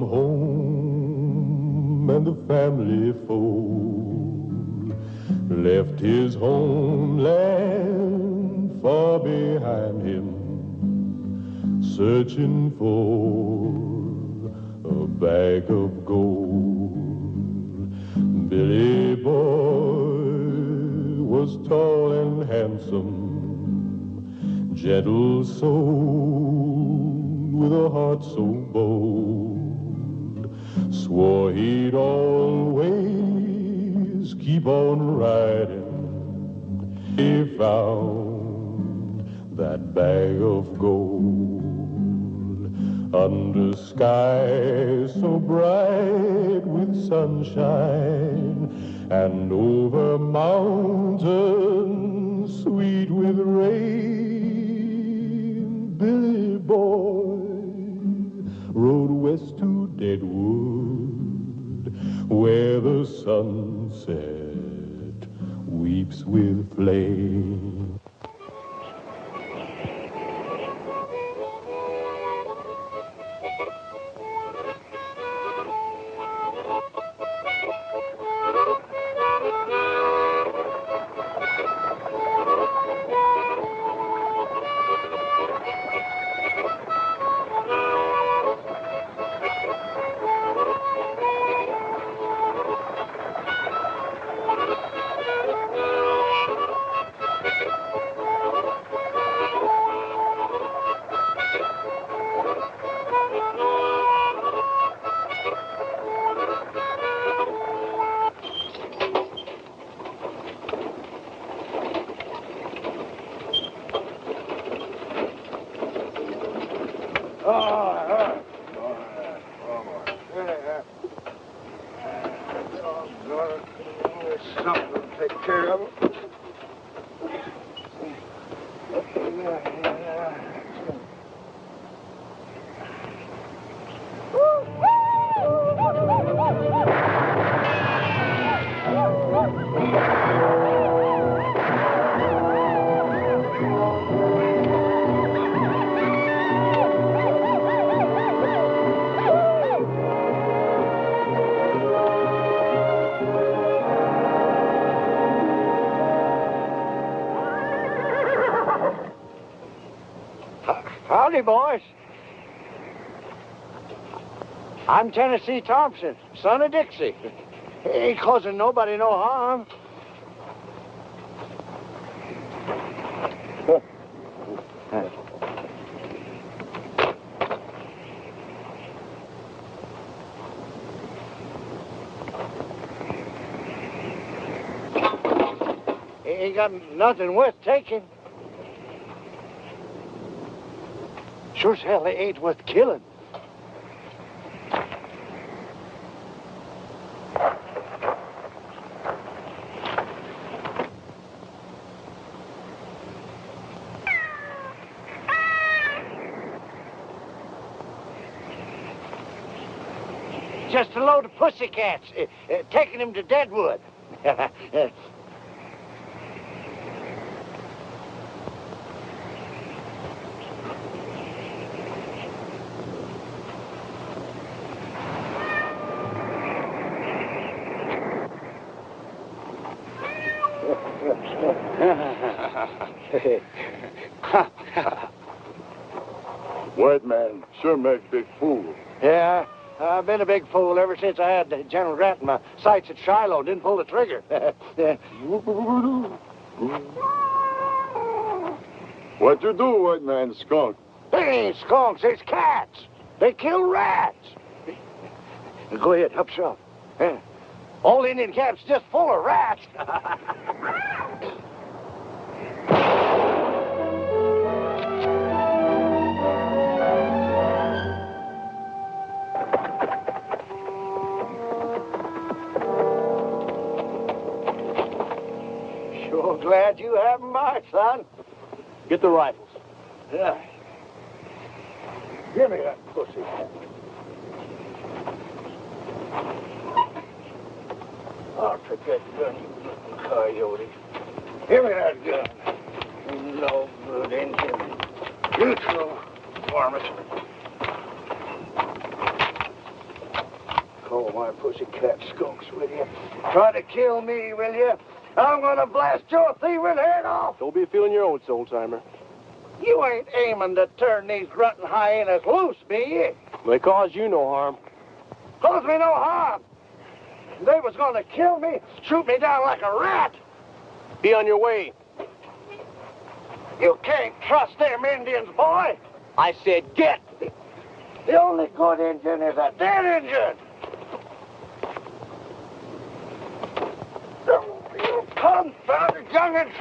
home and the family fold, left his homeland far behind him, searching for a bag of gold. Billy Boy was tall and handsome, gentle souled with a heart so bold, swore he'd always keep on riding. He found that bag of gold under skies so bright with sunshine, and over mountains sweet with rain. Billy Boy rode west to Deadwood, where the sunset weeps with flame. Something to take care of it. Howdy, boys. I'm Tennessee Thompson, son of Dixie. Ain't causing nobody no harm. Ain't got nothing worth taking. Sure as hell they ain't worth killing. Just a load of pussycats, taking him to Deadwood. White man sure make big fool. Yeah, I've been a big fool ever since I had General Grant in my sights at Shiloh. Didn't pull the trigger. What you do, white man, skunk? They ain't skunks, it's cats. They kill rats. Go ahead, help yourself. Old Indian camp's just full of rats. Sure glad you have my son. Get the rifles. Yeah. Give me that pussy. I'll take that gun, you little coyote. Give me that gun. You no good Indian. Neutral varmint. my pussycat skunks, will you? Try to kill me, will you? I'm gonna blast your thieving head off. Don't be feeling your oats, old-timer. You ain't aiming to turn these grunting hyenas loose, be you? They cause you no harm. Cause me no harm. They was gonna kill me, shoot me down like a rat. Be on your way. You can't trust them Indians, boy. I said get. The only good Indian is a dead Indian. You confounded young'uns.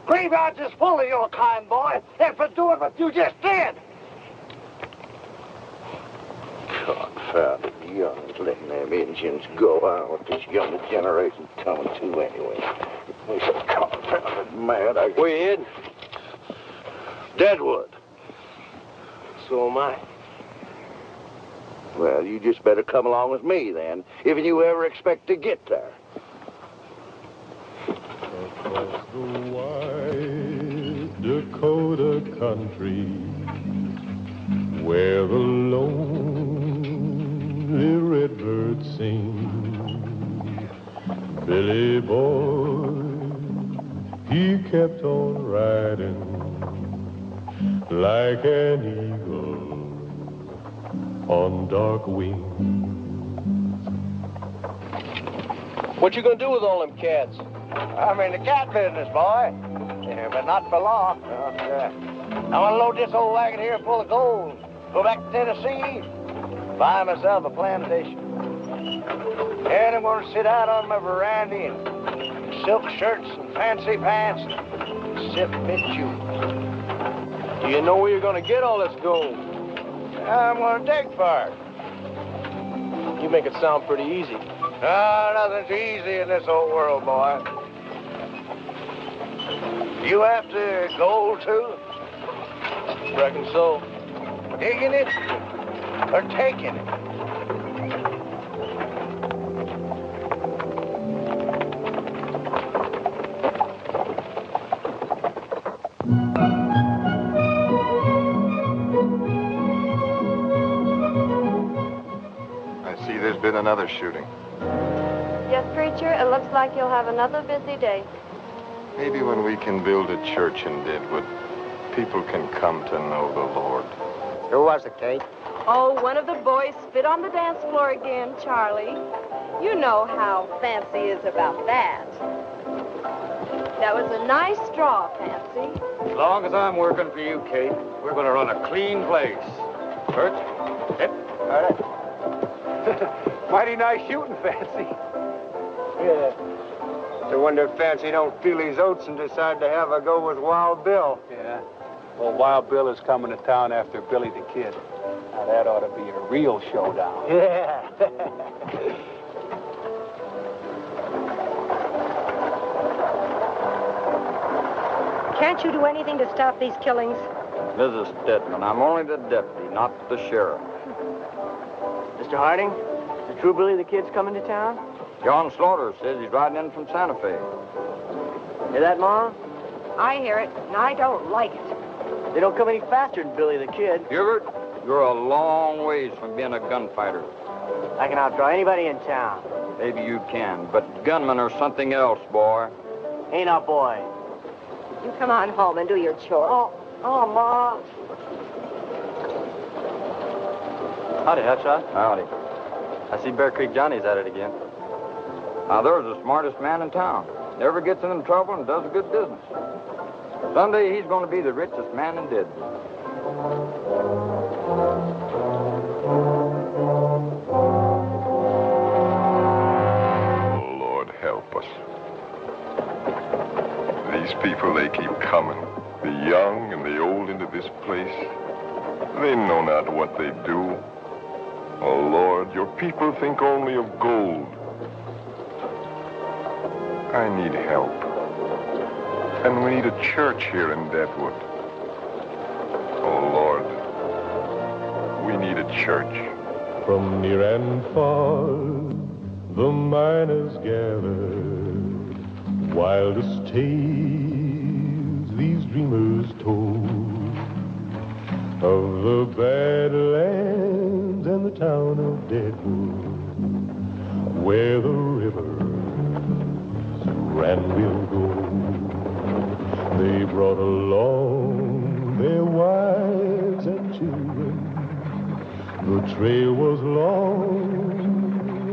Graveyard's is full of your kind, boy, and for doing what you just did. Confounded young'uns letting them Indians go out. What this younger generation's coming to anyway. They're so confounded mad. Where you heading? Deadwood. So am I. Well, you just better come along with me, then, if you ever expect to get there. Across the wide Dakota country, where the lonely redbird sing, Billy boy, he kept on riding like an eagle on dark wings. What you gonna do with all them cats? I'm in the cat business, boy. Yeah, but not for long. I'm gonna load this old wagon here full of gold, go back to Tennessee, buy myself a plantation. And I'm gonna sit out on my veranda in silk shirts and fancy pants and sip mint. Do you know where you're gonna get all this gold? I'm gonna dig for it. You make it sound pretty easy. Nothing's easy in this old world, boy. You after gold, too? Reckon so. Digging it or taking it? I see there's been another shooting. Yes, preacher, it looks like you'll have another busy day. Maybe when we can build a church in Deadwood, people can come to know the Lord. Who was it, Kate? Oh, one of the boys spit on the dance floor again, Charlie. You know how Fancy is about that. That was a nice straw, Fancy. As long as I'm working for you, Kate, we're going to run a clean place. Bert? Yep. All right. Mighty nice shooting, Fancy. Yeah. I wonder if Fancy don't feel his oats and decide to have a go with Wild Bill. Yeah. Well, Wild Bill is coming to town after Billy the Kid. Now, that ought to be a real showdown. Yeah. Can't you do anything to stop these killings? Mrs. Stedman, I'm only the deputy, not the sheriff. Mr. Harding, is the true Billy the Kid's coming to town? John Slaughter says he's riding in from Santa Fe. Hear that, Ma? I hear it, and I don't like it. They don't come any faster than Billy the Kid. Hubert, you're a long ways from being a gunfighter. I can outdraw anybody in town. Maybe you can, but gunmen are something else, boy. Ain't a boy. You come on home and do your chores. Oh, Ma. Howdy, Hutshot. Howdy. I see Bear Creek Johnny's at it again. Now, there's the smartest man in town. Never gets into trouble and does a good business. Someday he's going to be the richest man in Deadwood. Oh, Lord, help us. These people, they keep coming. The young and the old into this place. They know not what they do. Oh, Lord, your people think only of gold. I need help. And we need a church here in Deadwood. Oh, Lord, we need a church. From near and far, the miners gather. Wildest tales these dreamers told of the Badlands and the town of Deadwood. trail was long,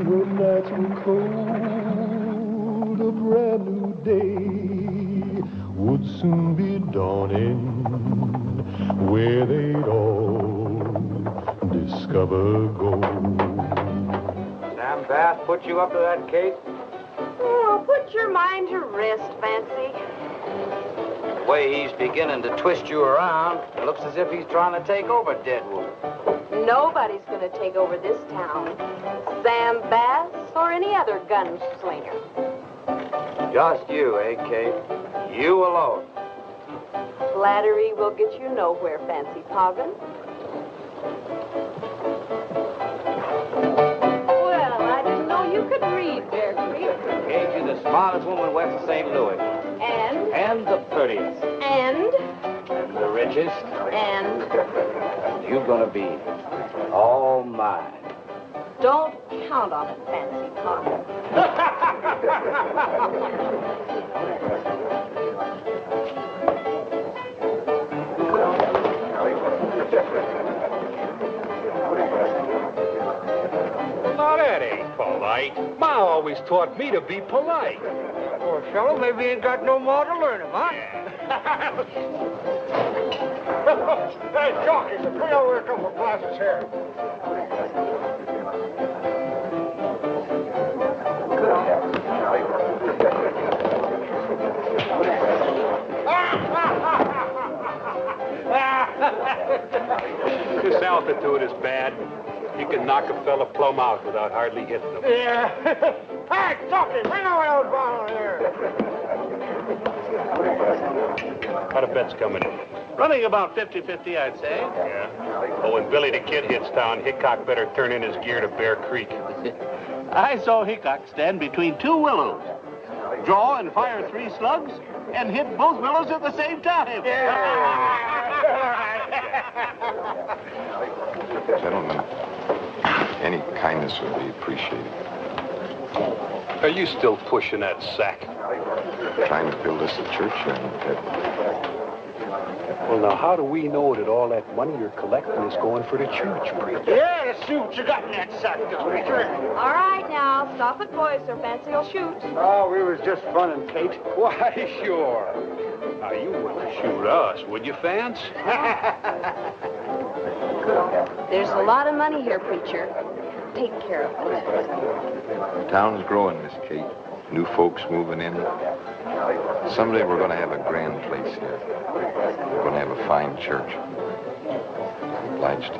when nights were cold, a brand new day would soon be dawning, where they'd all discover gold. Sam Bass put you up to that, Kate? Oh, put your mind to rest, Fancy. The way he's beginning to twist you around, it looks as if he's trying to take over Deadwood. Nobody's going to take over this town. Sam Bass or any other gunslinger. Just you, eh, Kate? You alone. Flattery will get you nowhere, Fancy Poggin. Well, I didn't know you could read, Bear Creek. Kate, you're the smartest woman west of St. Louis. And? And the prettiest. And? And the richest. And? You're gonna be all mine. Don't count on it, Fancy Poggin. Now that ain't polite. Ma always taught me to be polite. Poor fellow, maybe he ain't got no more to learn him, huh? Hey, Jockey, bring over a couple of glasses here. This altitude is bad. You can knock a fella plumb out without hardly hitting him. Yeah. Hey, Jockey, bring over those bottles here. How the bet's coming? Running about 50-50, I'd say. Yeah. Oh, when Billy the Kid hits town, Hickok better turn in his gear to Bear Creek. I saw Hickok stand between two willows, draw and fire 3 slugs, and hit both willows at the same time. Gentlemen, any kindness would be appreciated. Are you still pushing that sack? Trying to build us a church here in Deadwood. Well, now, how do we know that all that money you're collecting is going for the church, preacher? Yeah, let's see what you got in that sack, preacher. All right, now, stop it, boys, or Fancy will shoot. Oh, we was just funning, Kate. Why, sure. Now, you wouldn't shoot us, would you, Fance? There's a lot of money here, preacher. Take care of it. The town's growing, Miss Kate. New folks moving in. Someday we're going to have a grand place here. We're going to have a fine church. Obliged to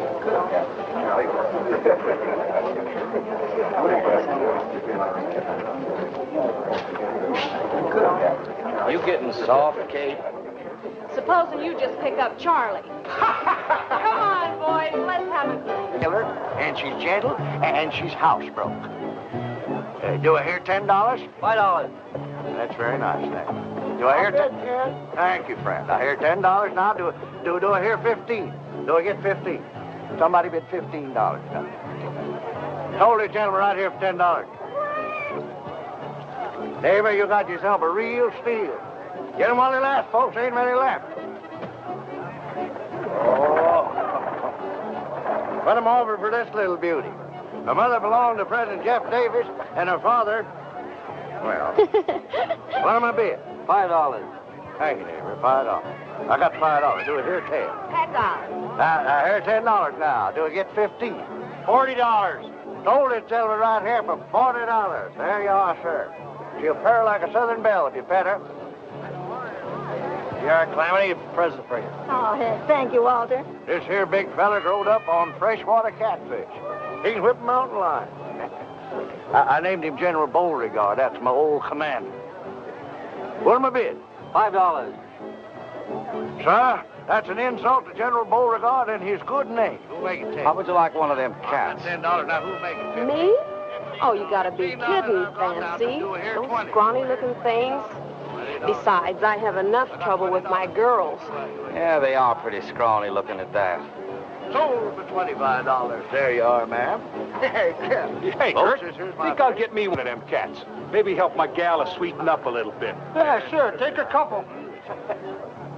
You. You getting soft, Kate? Supposing you just pick up Charlie. Come on, boys, let's have a drink. Killer, and she's gentle, and she's housebroke. Do I hear $10? $5. That's very nice, thank you. Do I hear $10? Thank you, friend. I hear $10 now. Do I hear 15? Do I get 15? Somebody bid $15 now. Hold it, gentlemen, right here for $10. Neighbor, you got yourself a real steal. Get them while they last, folks. Ain't many left. Oh. Put them over for this little beauty. Her mother belonged to President Jeff Davis, and her father, well, what am I bid? $5. Thank you, neighbor, $5. I got $5. Do it here, $10. $10. I hear $10 now. Do I get 15? $40. Sold it, gentlemen, right here for $40. There you are, sir. She'll purr like a southern belle if you pet her. Here, Calamity, a present for you. Oh, thank you, Walter. This here big fella growed up on freshwater catfish. He can whip a mountain lion. I named him General Beauregard. That's my old commander. What'll my bid? $5. Sir, that's an insult to General Beauregard and his good name. Who'll make it 10? How would you like one of them cats? $10. Now, who'll make it 10? Me? Oh, you gotta be kidding, Fancy. Those scrawny-looking things. Besides, I have enough trouble with my girls. Yeah, they are pretty scrawny looking at that. Sold for $25. There you are, ma'am. Hey, Kurt, think I'll get me one of them cats. Maybe help my gal to sweeten up a little bit. Yeah, sure. Take a couple.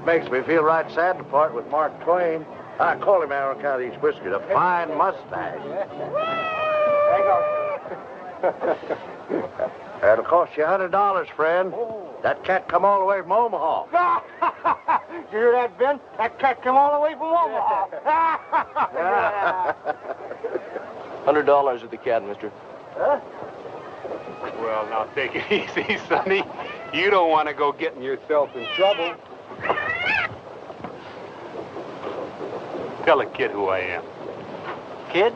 Makes me feel right sad to part with Mark Twain. I call him out on account of these whiskers. A fine mustache. That'll cost you $100, friend. That cat come all the way from Omaha. You hear that, Ben? That cat come all the way from Omaha. $100 with the cat, mister. Huh? Well, now take it easy, Sonny. You don't want to go getting yourself in trouble. Tell a kid who I am. Kid,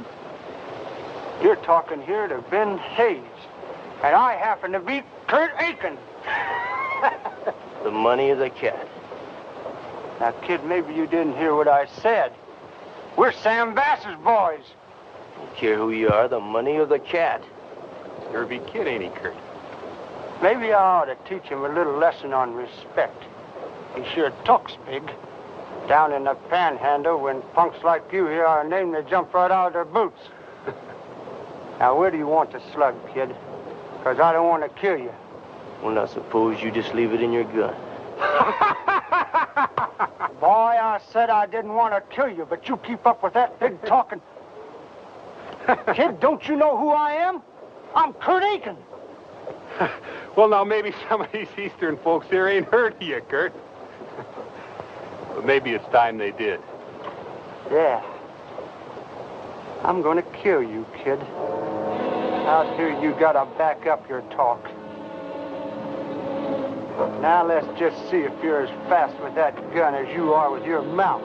you're talking here to Ben Hayes, and I happen to be Kurt Aiken. The money of the cat. Now, kid, maybe you didn't hear what I said. We're Sam Bass's boys. Don't care who you are, the money of the cat. Nervy kid, ain't he, Kurt? Maybe I ought to teach him a little lesson on respect. He sure talks big. Down in the panhandle, when punks like you hear our name, they jump right out of their boots. Now, where do you want the slug, kid? Because I don't want to kill you. Well, now, suppose you just leave it in your gun. Boy, I said I didn't want to kill you, but you keep up with that big talking. Kid, don't you know who I am? I'm Kurt Aiken. Well, now, maybe some of these Eastern folks here ain't heard of you, Kurt. But maybe it's time they did. Yeah. I'm going to kill you, kid. Out here, you got to back up your talk. Now, let's just see if you're as fast with that gun as you are with your mouth.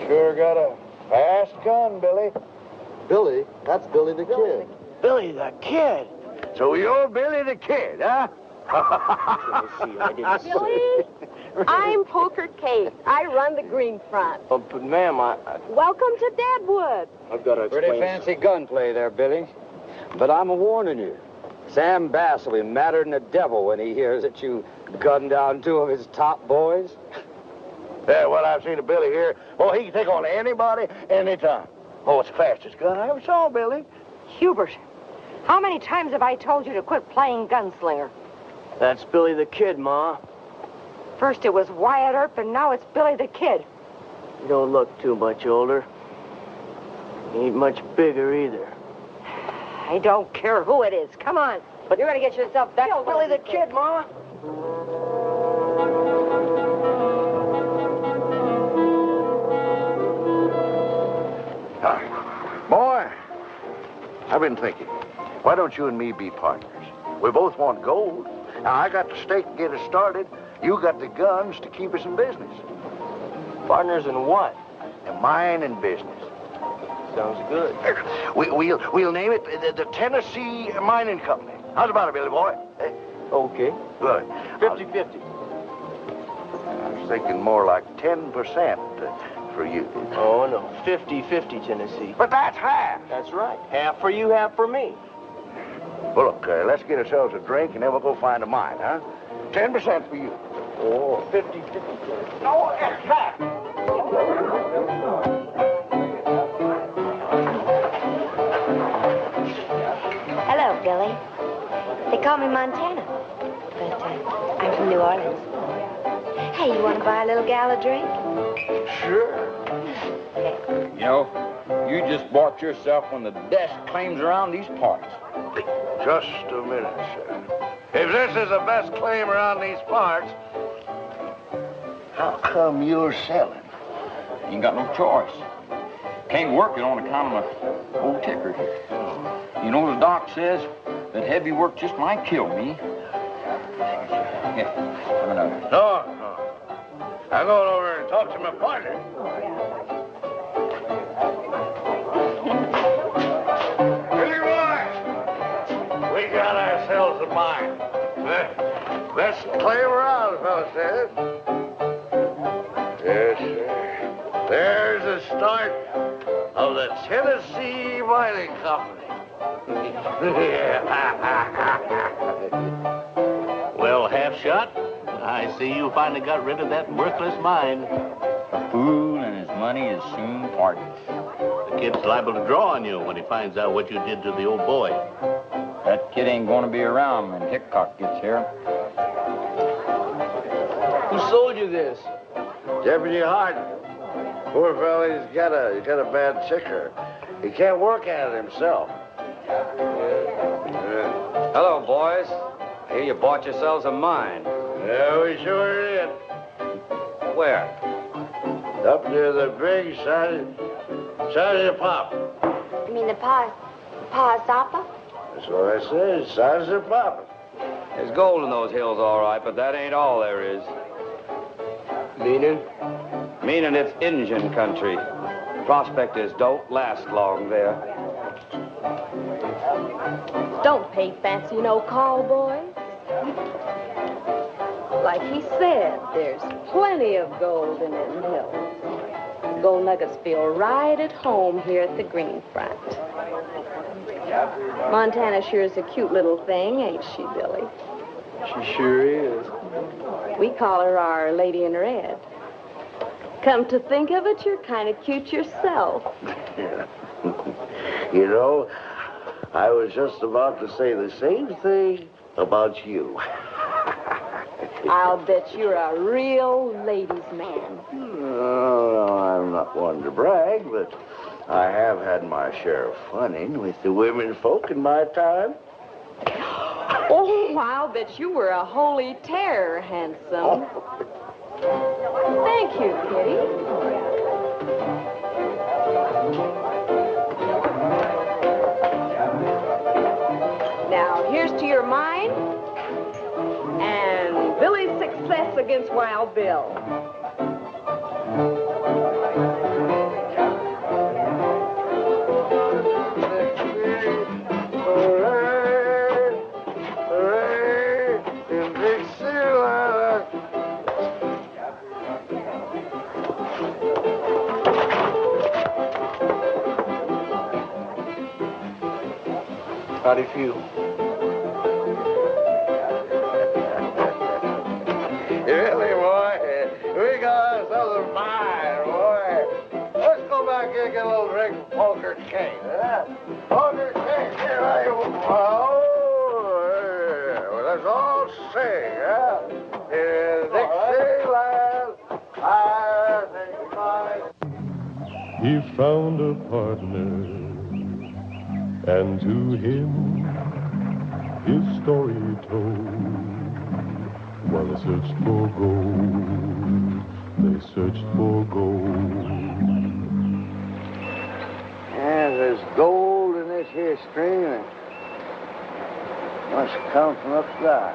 Sure got a fast gun, Billy. Billy? That's Billy the Kid. Billy the Kid? So you're Billy the Kid, huh? Billy, I'm Poker Kate. I run the Green Front. Oh, but ma'am, Welcome to Deadwood. I've got to explain. Pretty fancy gunplay there, Billy. But I'm a-warning you. Sam Bass will be madder than the devil when he hears that you gunned down two of his top boys. Yeah, well, I've seen a Billy here. Oh, he can take on anybody, anytime. Oh, it's the fastest gun I ever saw, Billy. Hubert, how many times have I told you to quit playing gunslinger? That's Billy the Kid, Ma. First it was Wyatt Earp, and now it's Billy the Kid. You don't look too much older. You ain't much bigger either. I don't care who it is. Come on. But you're going to get yourself That's killed. Billy the Kid, Ma. Boy, I've been thinking, why don't you and me be partners? We both want gold. Now, I got the stake to get us started. You got the guns to keep us in business. Partners in what? In mining business. Sounds good. We'll name it the Tennessee Mining Company. How's about it, Billy boy? Okay. Good. 50-50. I was thinking more like 10% for you. Oh, no. 50-50, Tennessee. But that's half. That's right. Half for you, half for me. Well, look, let's get ourselves a drink, and then we'll go find a mine, huh? 10% for you. Oh, 50-50. No, it's half. Hello, Billy. They call me Montana, but I'm from New Orleans. Hey, you want to buy a little gal a drink? Sure. You know, you just bought yourself one of the best claims around these parts. Just a minute, sir. If this is the best claim around these parts, how come you're selling? You ain't got no choice. Can't work it on account of my old ticker. You know, the doc says that heavy work just might kill me. Yeah, have another. No. I'm going over and talk to my partner. Billy boy, we got ourselves a mine. Let's claim around, the fellow says. Yes, sir. There's the start of the Tennessee Mining Company. Well, half shot, I see you finally got rid of that worthless mine. A fool and his money is soon parted. The kid's liable to draw on you when he finds out what you did to the old boy. That kid ain't going to be around when Hickok gets here. Who sold you this? Deputy Hardin. Poor fella, he's got a bad ticker. He can't work at it himself. Hello, boys. I hear you bought yourselves a mine. Yeah, we sure did. Where? Up near the big side of the pop. You mean the Pahasapa? That's what I said, side of the pop. There's gold in those hills, all right, but that ain't all there is. Meaning? Meaning it's Indian country. Prospectors don't last long there. Don't pay fancy no call, boys. Like he said, there's plenty of gold in them hills. Gold nuggets feel right at home here at the Green Front. Montana sure is a cute little thing, ain't she, Billy? She sure is. We call her our Lady in Red. Come to think of it, you're kind of cute yourself. You know, I was just about to say the same thing about you. I'll bet you're a real ladies' man. No, I'm not one to brag, but I have had my share of funning with the women folk in my time. Oh, I'll bet you were a holy terror, handsome. Thank you, Kitty. Now, here's to your mind and Billy's success against Wild Bill. How do you feel? Really, boy, we got ourselves a fire, boy. Let's go back here and get a little drink of Poker King, huh? Poker King, here I go. Oh, yeah. Well, let's all sing, huh? In Dixieland, I think He found a partner, and to him his story told. While they searched for gold, they searched for gold. Yeah, there's gold in this here stream, and must come from up there.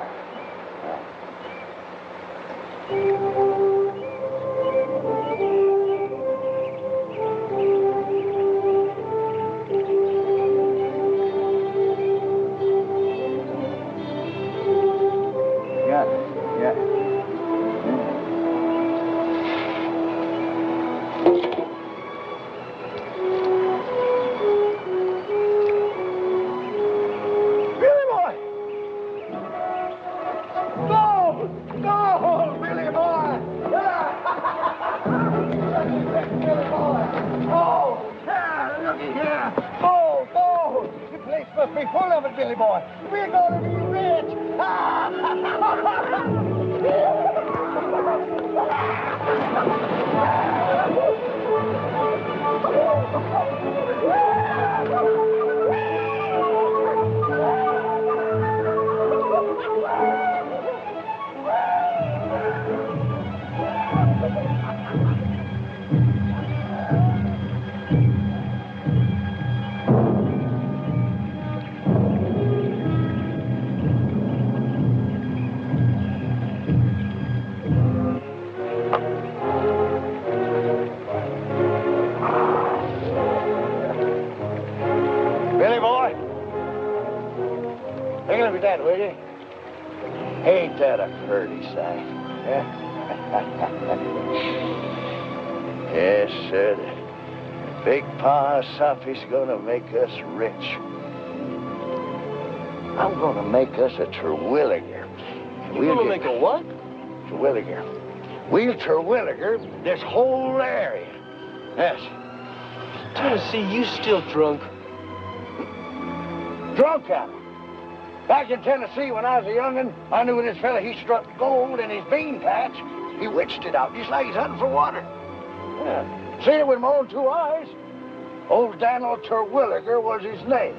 Ain't that a pretty sight? Yes, sir. The big Pahasap's gonna make us rich. I'm gonna make us a Terwilliger. You're gonna make a what? Terwilliger. We'll Terwilliger this whole area. Yes. Tennessee, you still drunk? Drunk at it. Back in Tennessee when I was a young'un, I knew this fella, he struck gold in his bean patch. He witched it out, just like he's hunting for water. Yeah. Seen it with my own 2 eyes. Old Daniel Terwilliger was his name.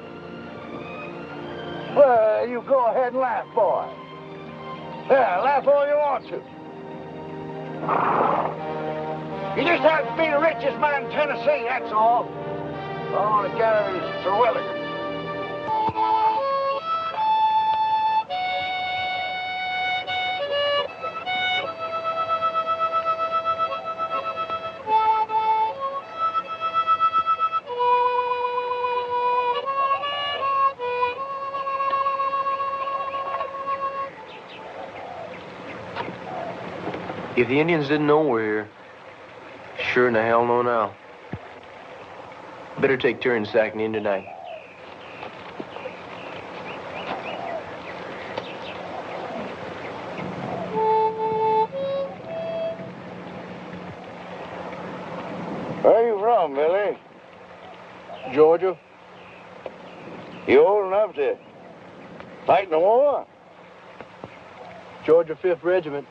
Well, you go ahead and laugh, boy. Yeah, laugh all you want to. You just have to be the richest man in Tennessee, that's all. All on account of his Terwilliger. If the Indians didn't know we're here, sure in the hell know now. Better take turns sacking in tonight. Where you from, Billy? Georgia? You old enough to fight in the war? Georgia 5th Regiment.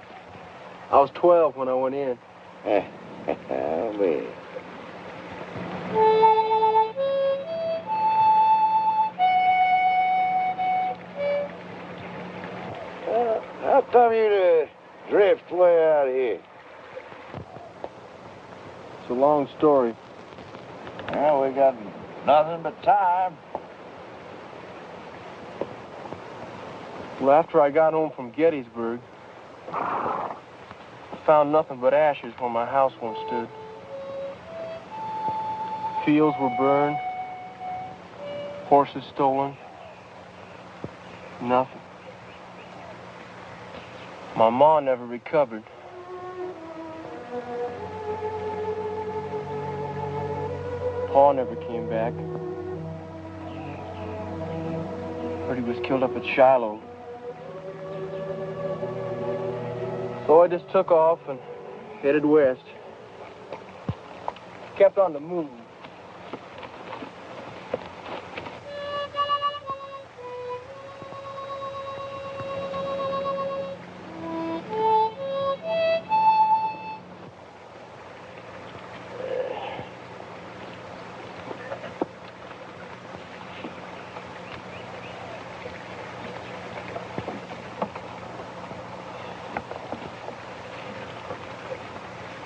I was 12 when I went in. I'll be. How come you to drift way out here? It's a long story. Well, we got nothing but time. Well, after I got home from Gettysburg, found nothing but ashes where my house once stood. Fields were burned, horses stolen, nothing. My ma never recovered. Pa never came back. Heard he was killed up at Shiloh. So I just took off and headed west. Kept on the move.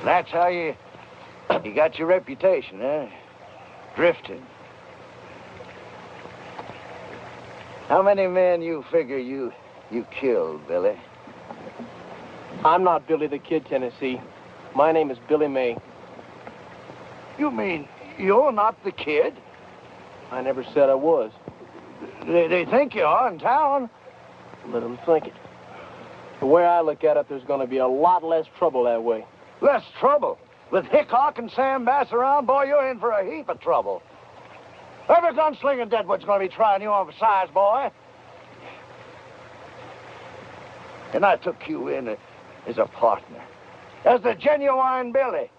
That's how you got your reputation, eh? Drifting. How many men you figure you killed, Billy? I'm not Billy the Kid, Tennessee. My name is Billy May. You mean you're not the kid? I never said I was. They think you are in town. Let them think it. The way I look at it, there's going to be a lot less trouble that way. Less trouble. With Hickok and Sam Bass around, boy, you're in for a heap of trouble. Every gunslinger in Deadwood's going to be trying you on for size, boy. And I took you in as a partner. As the genuine Billy.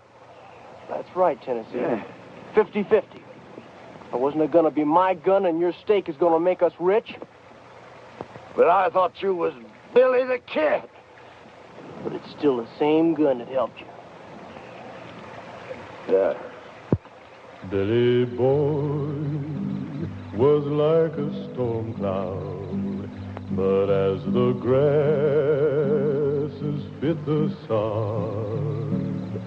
That's right, Tennessee. 50-50. Wasn't it going to be my gun and your stake is going to make us rich? But I thought you was Billy the Kid. But it's still the same gun that helped you. Yeah. Billy Boy was like a storm cloud, but as the grasses fit the sod,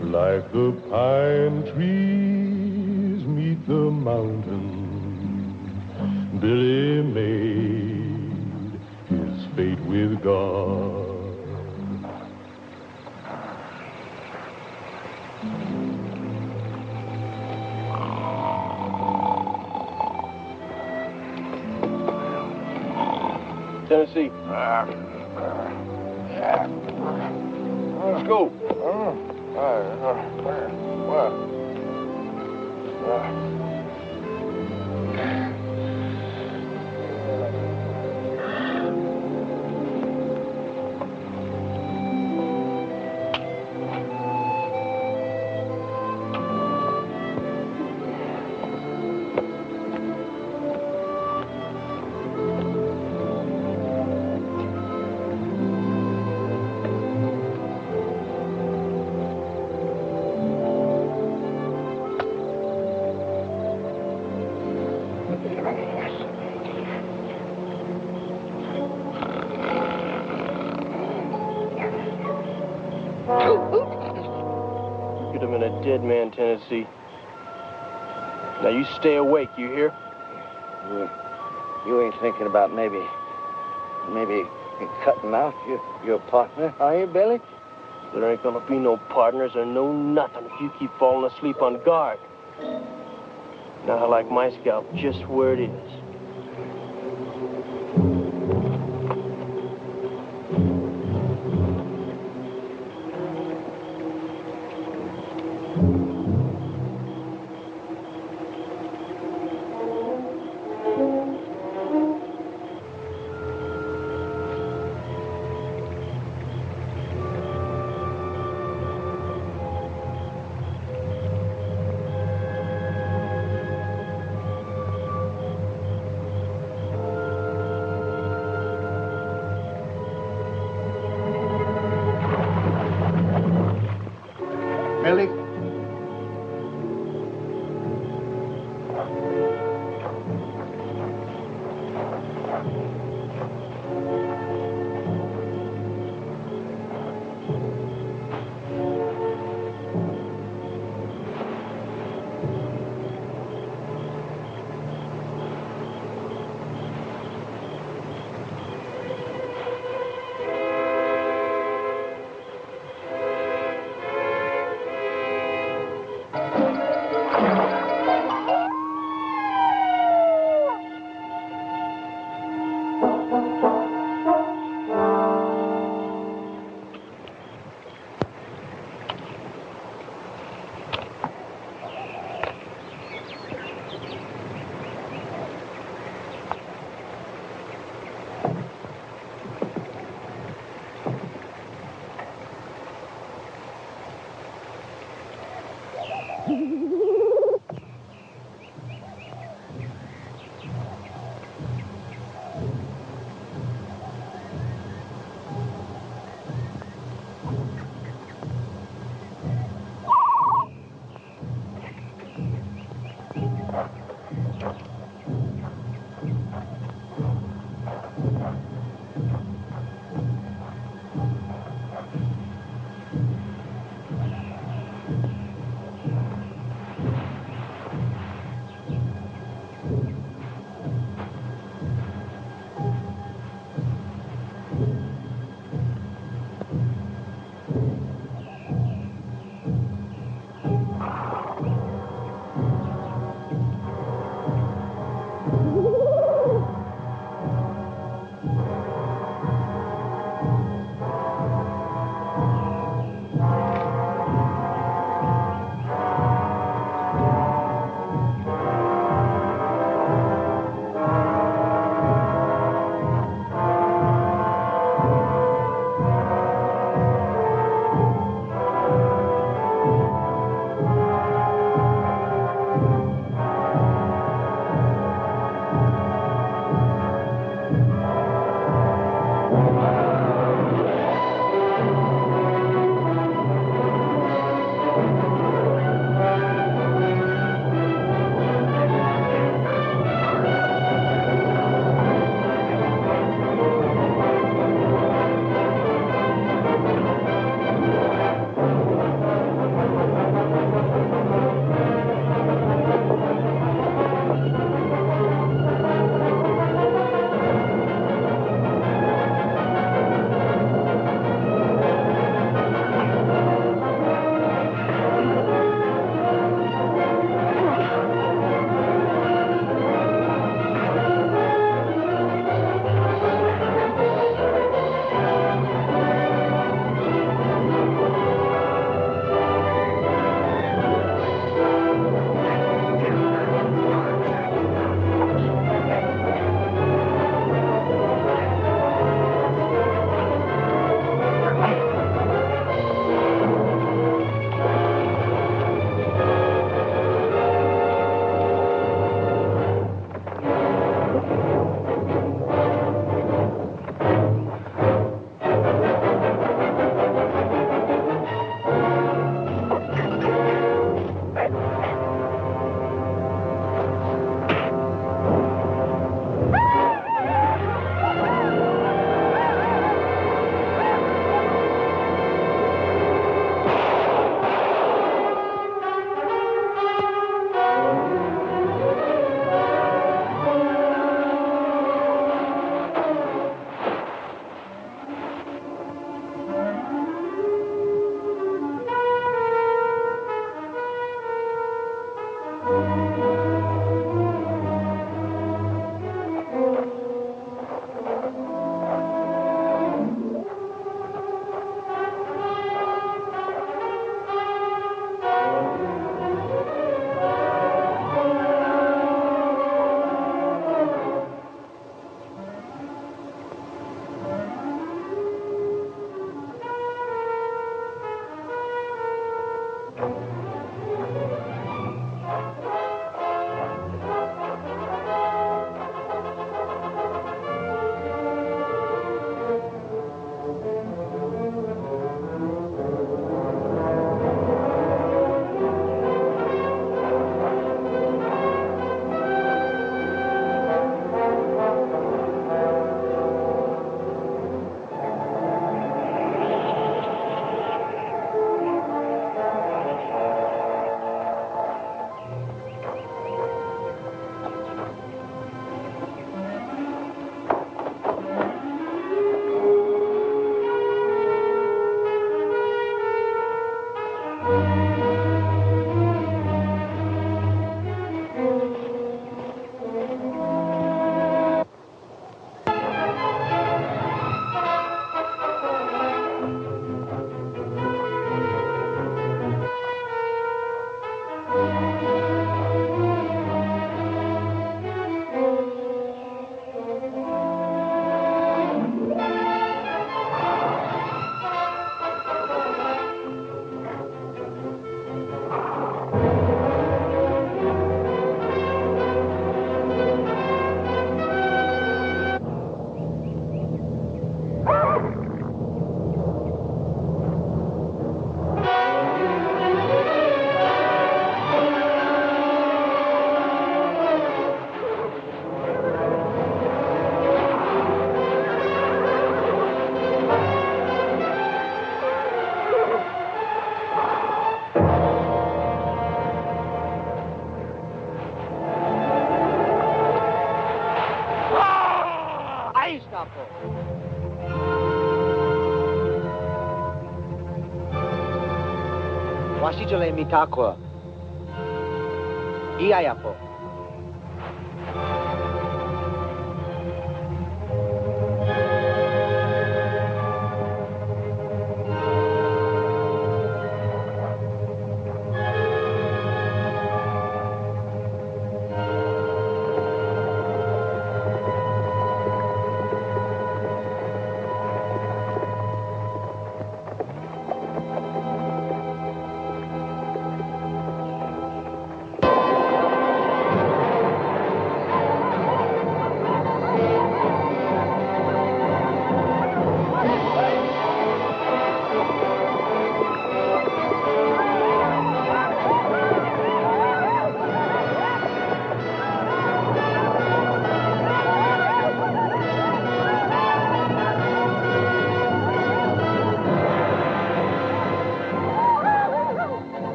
like the pine trees meet the mountain, Billy made his fate with God. Tennessee. Let's go. dead man, Tennessee. Now you stay awake, you hear? You ain't thinking about maybe cutting out your partner, are you, Billy? There ain't gonna be no partners or no nothing if you keep falling asleep on guard. Now I like my scalp just where it is. Billy? Washijole mitakwa. Iayapo.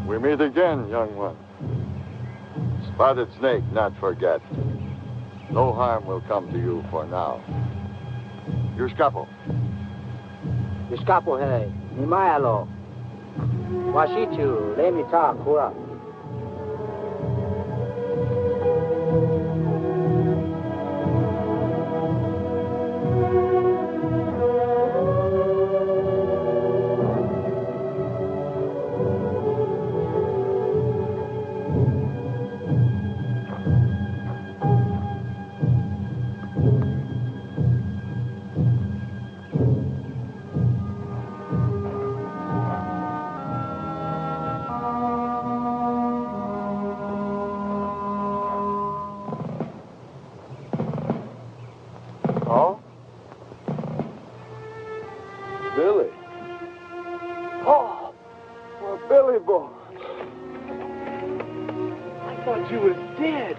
We meet again, young one. Spotted Snake, not forget. No harm will come to you for now. Your scapo. Yskapo hey. Nimayalo. Washichu le mitakwa. Billy. Oh, Billy boy. I thought you was dead.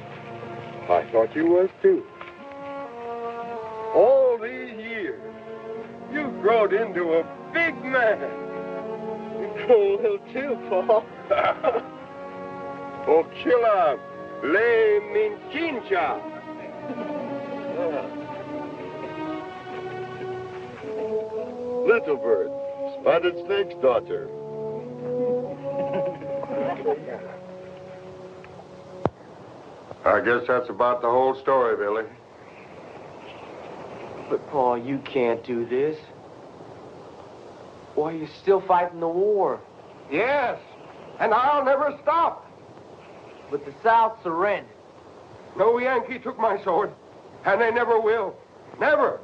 I thought you was too. All these years, you've grown into a big man. You grow a little too, Paul. Ochila le minchincha. Little Bird, Spotted Snake's daughter. I guess that's about the whole story, Billy. But, Paul, you can't do this. Why, you're still fighting the war. Yes, and I'll never stop. But the South surrendered. No Yankee took my sword, and they never will. Never.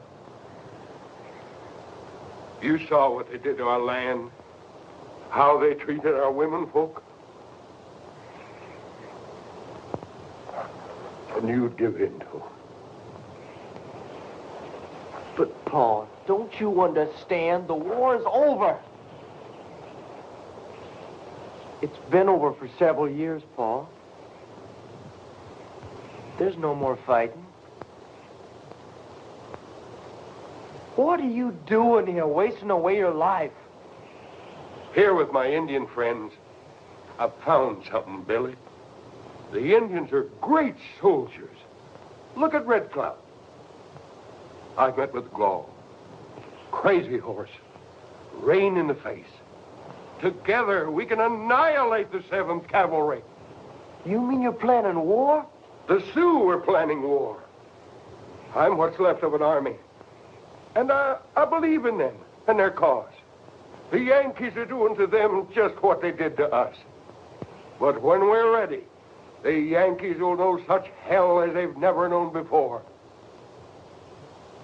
You saw what they did to our land, how they treated our women folk. And you'd give in to it. But, Paul, don't you understand? The war is over. It's been over for several years, Paul. There's no more fighting. What are you doing here, wasting away your life? Here with my Indian friends, I found something, Billy. The Indians are great soldiers. Look at Red Cloud. I met with Gall. Crazy horse. Rain in the face. Together, we can annihilate the 7th Cavalry. You mean you're planning war? The Sioux are planning war. I'm what's left of an army. And I believe in them and their cause. The Yankees are doing to them just what they did to us. But when we're ready, the Yankees will know such hell as they've never known before.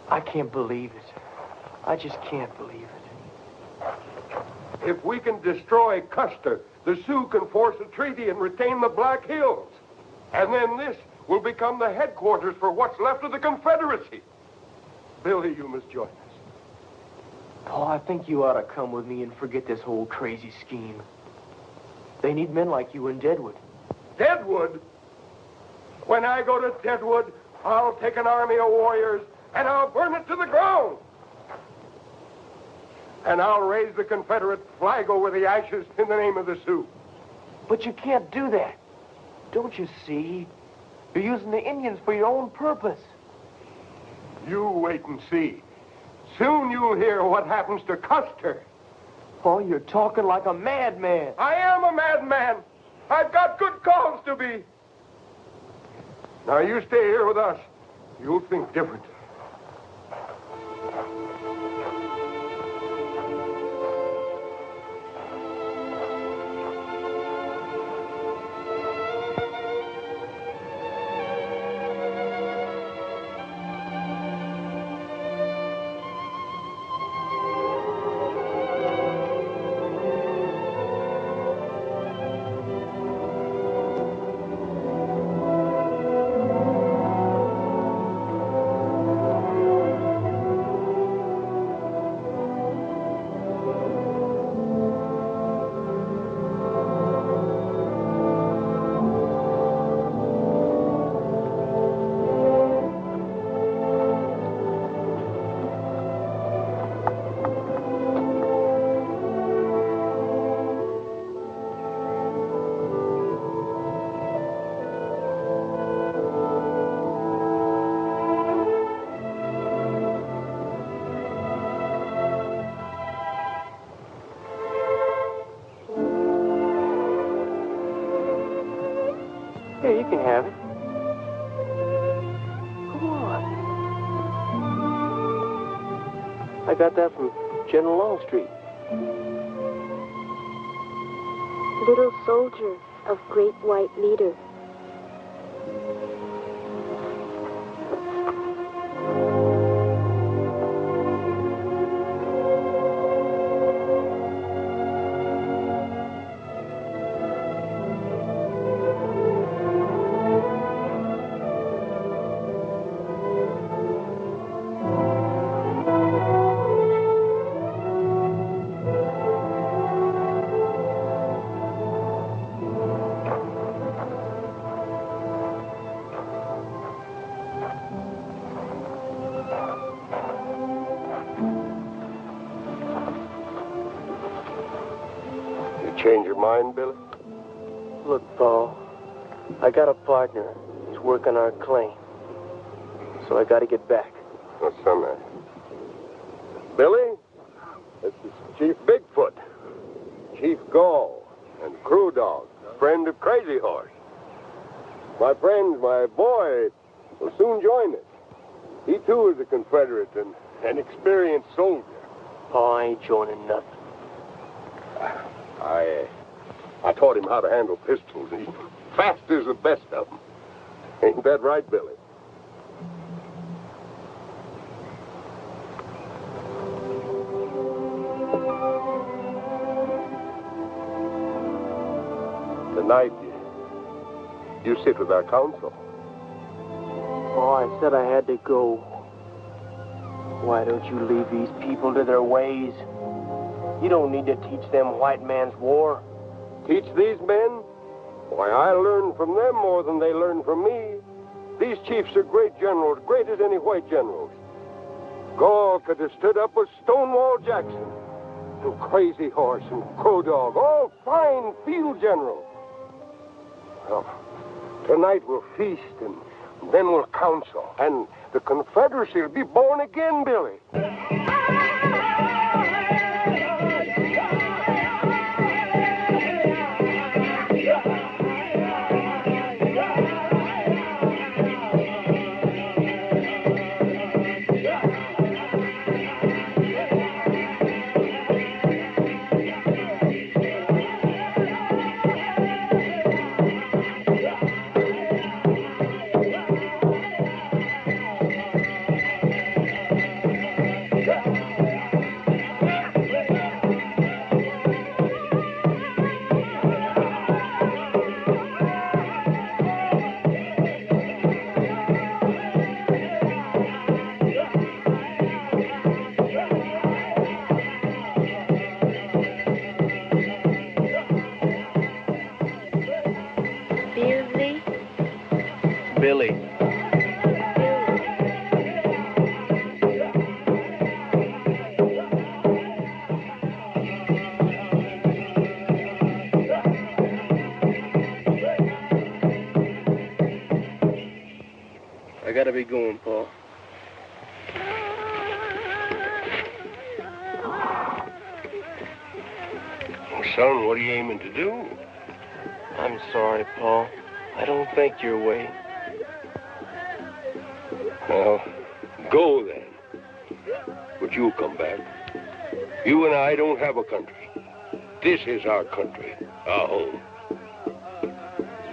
I can't believe it. I just can't believe it. If we can destroy Custer, the Sioux can force a treaty and retain the Black Hills. And then this will become the headquarters for what's left of the Confederacy. Billy, you must join us. Paul, I think you ought to come with me and forget this whole crazy scheme. They need men like you in Deadwood. Deadwood? When I go to Deadwood, I'll take an army of warriors and I'll burn it to the ground. And I'll raise the Confederate flag over the ashes in the name of the Sioux. But you can't do that. Don't you see? You're using the Indians for your own purpose. You wait and see. Soon you'll hear what happens to Custer. Oh, you're talking like a madman. I am a madman. I've got good cause to be. Now, you stay here with us. You'll think different. Here, you can have it. Come on. I got that from General Longstreet. Little soldier of great white leader. Change your mind, Billy? Look, Paul, I got a partner. He's working our claim. So I got to get back. What's on that? Billy, this is Chief Bigfoot, Chief Gall, and Crew Dog, friend of Crazy Horse. My friend, my boy, will soon join us. He, too, is a Confederate and an experienced soldier. Oh, I ain't joining nothing. I taught him how to handle pistols. He's fast as the best of them. Ain't that right, Billy? Tonight, you sit with our council. Oh, I said I had to go. Why don't you leave these people to their ways? You don't need to teach them white man's war. Teach these men? Why, I learned from them more than they learned from me. These chiefs are great generals, great as any white generals. Gall could have stood up with Stonewall Jackson, and Crazy Horse and Crow Dog, all fine field generals. Well, tonight we'll feast, and then we'll council, and the Confederacy will be born again, Billy. Billy. gotta be going, Paul. Son, what are you aiming to do? I'm sorry, Paul. I don't think your way. Well, go then. But you'll come back. You and I don't have a country. This is our country, our home.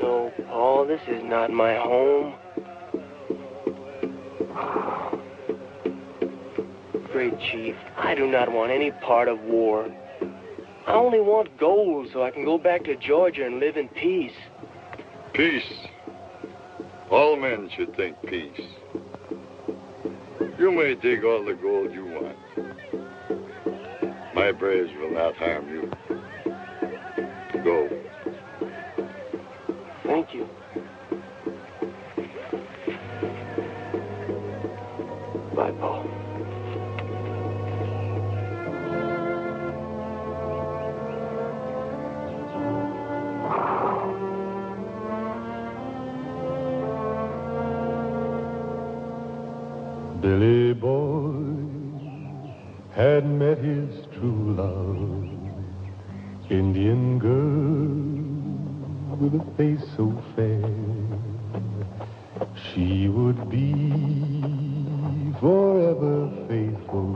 No, Paul, this is not my home. Great Chief, I do not want any part of war. I only want gold so I can go back to Georgia and live in peace. Peace. All men should think peace. You may take all the gold you want. My braves will not harm you. Go. Thank you. Bye, Paul. Billy Boy had met his true love, Indian girl with a face so fair. She would be forever faithful,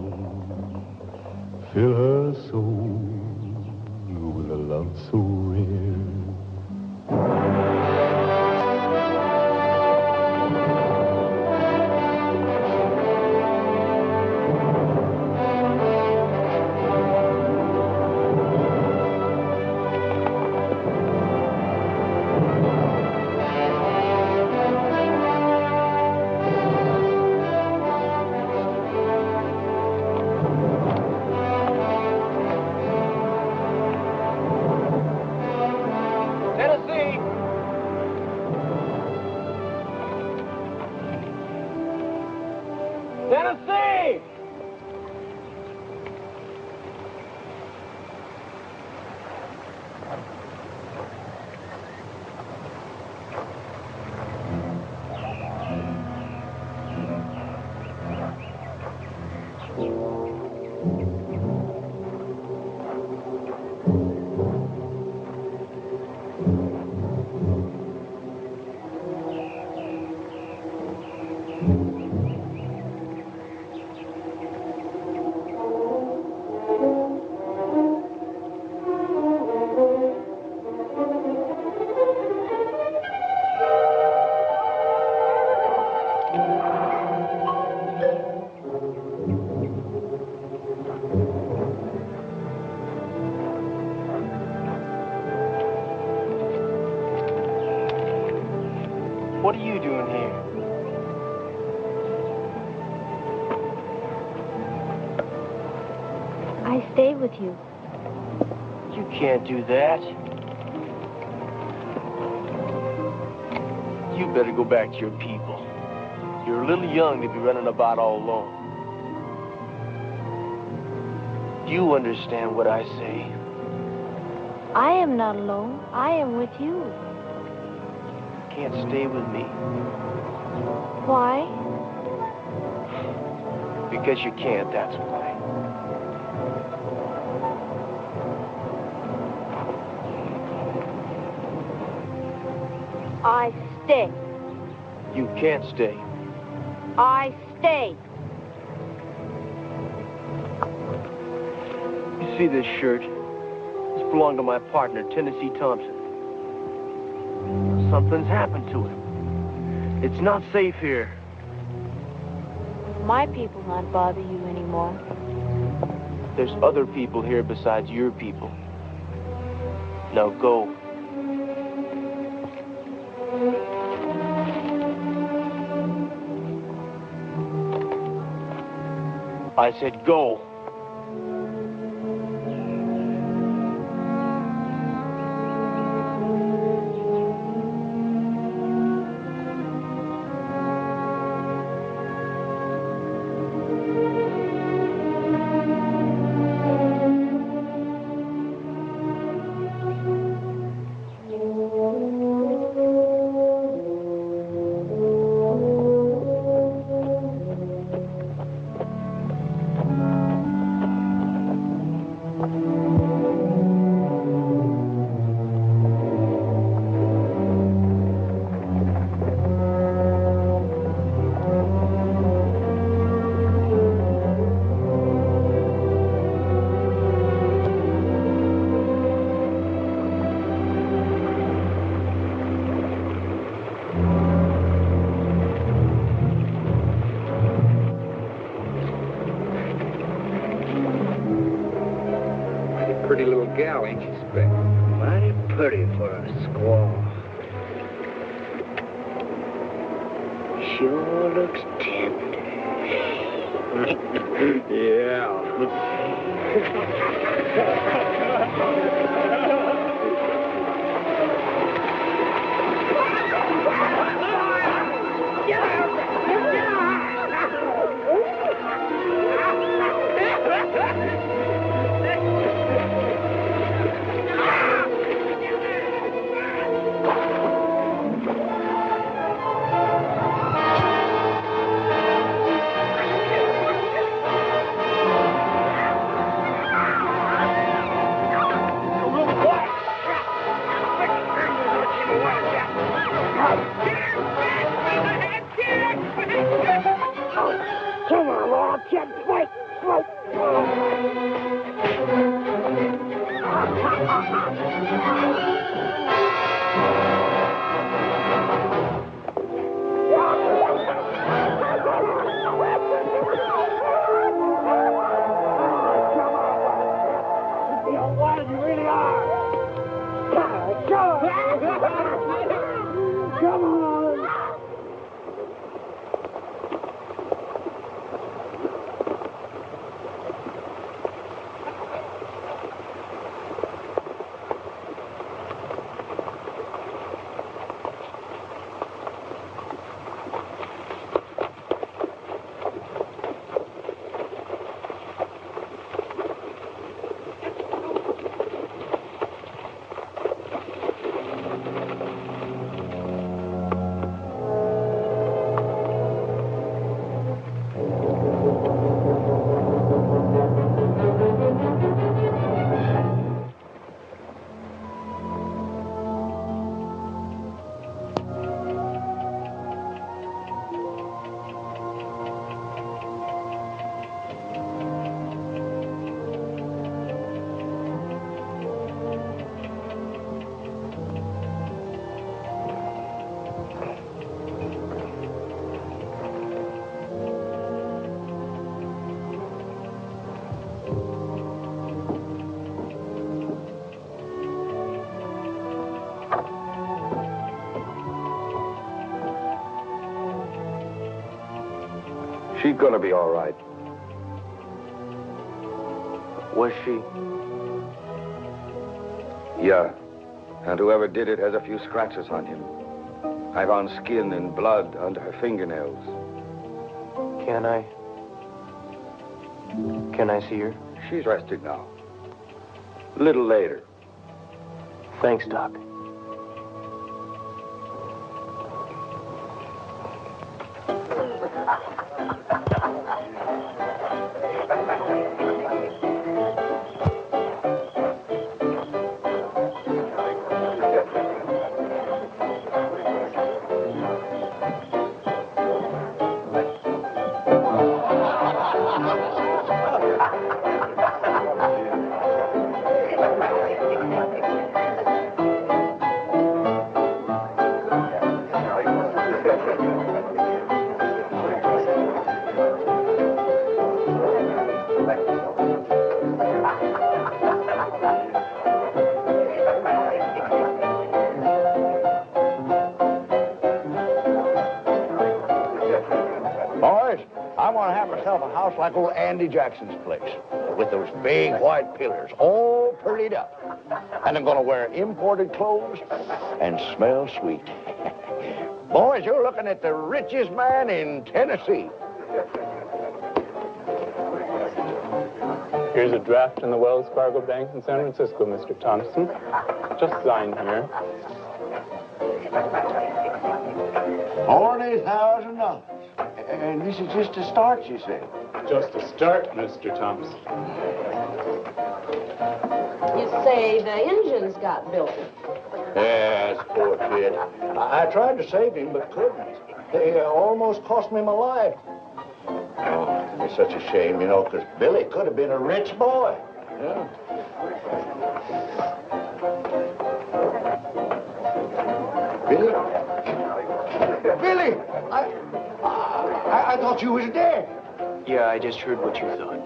fill her soul with a love so rare. Tennessee! Tennessee! What are you doing here? I stay with you. You can't do that. You better go back to your people. You're a little young to be running about all alone. Do you understand what I say? I am not alone. I am with you. You can't stay with me. Why? Because you can't, that's why. I stay. You can't stay. I stay. You see this shirt? This belonged to my partner, Tennessee Thompson. Something's happened to him. It's not safe here. My people not bother you anymore. There's other people here besides your people. Now go. I said go. Pretty little gal, ain't she, Speck? Mighty pretty for a squaw. Sure looks tender. Yeah. Come on, Laura, kid, fight, fight. What you really are? Come on. She's gonna be all right. Was she? Yeah. And whoever did it has a few scratches on him. I found skin and blood under her fingernails. Can I see her? She's rested now. A little later. Thanks, Doc. Like old Andy Jackson's place, with those big white pillars, all purlied up. And I'm gonna wear imported clothes and smell sweet. Boys, you're looking at the richest man in Tennessee. Here's a draft in the Wells Fargo Bank in San Francisco, Mr. Thompson. Just sign here. $40,000. And this is just a start, you say? Just a start, Mr. Thompson. You say the engine's got built. Yes, poor kid. I tried to save him, but couldn't. They almost cost me my life. Oh, it's such a shame, you know, because Billy could have been a rich boy. Yeah. Billy? Billy! I thought you was dead. Yeah, I just heard what you thought.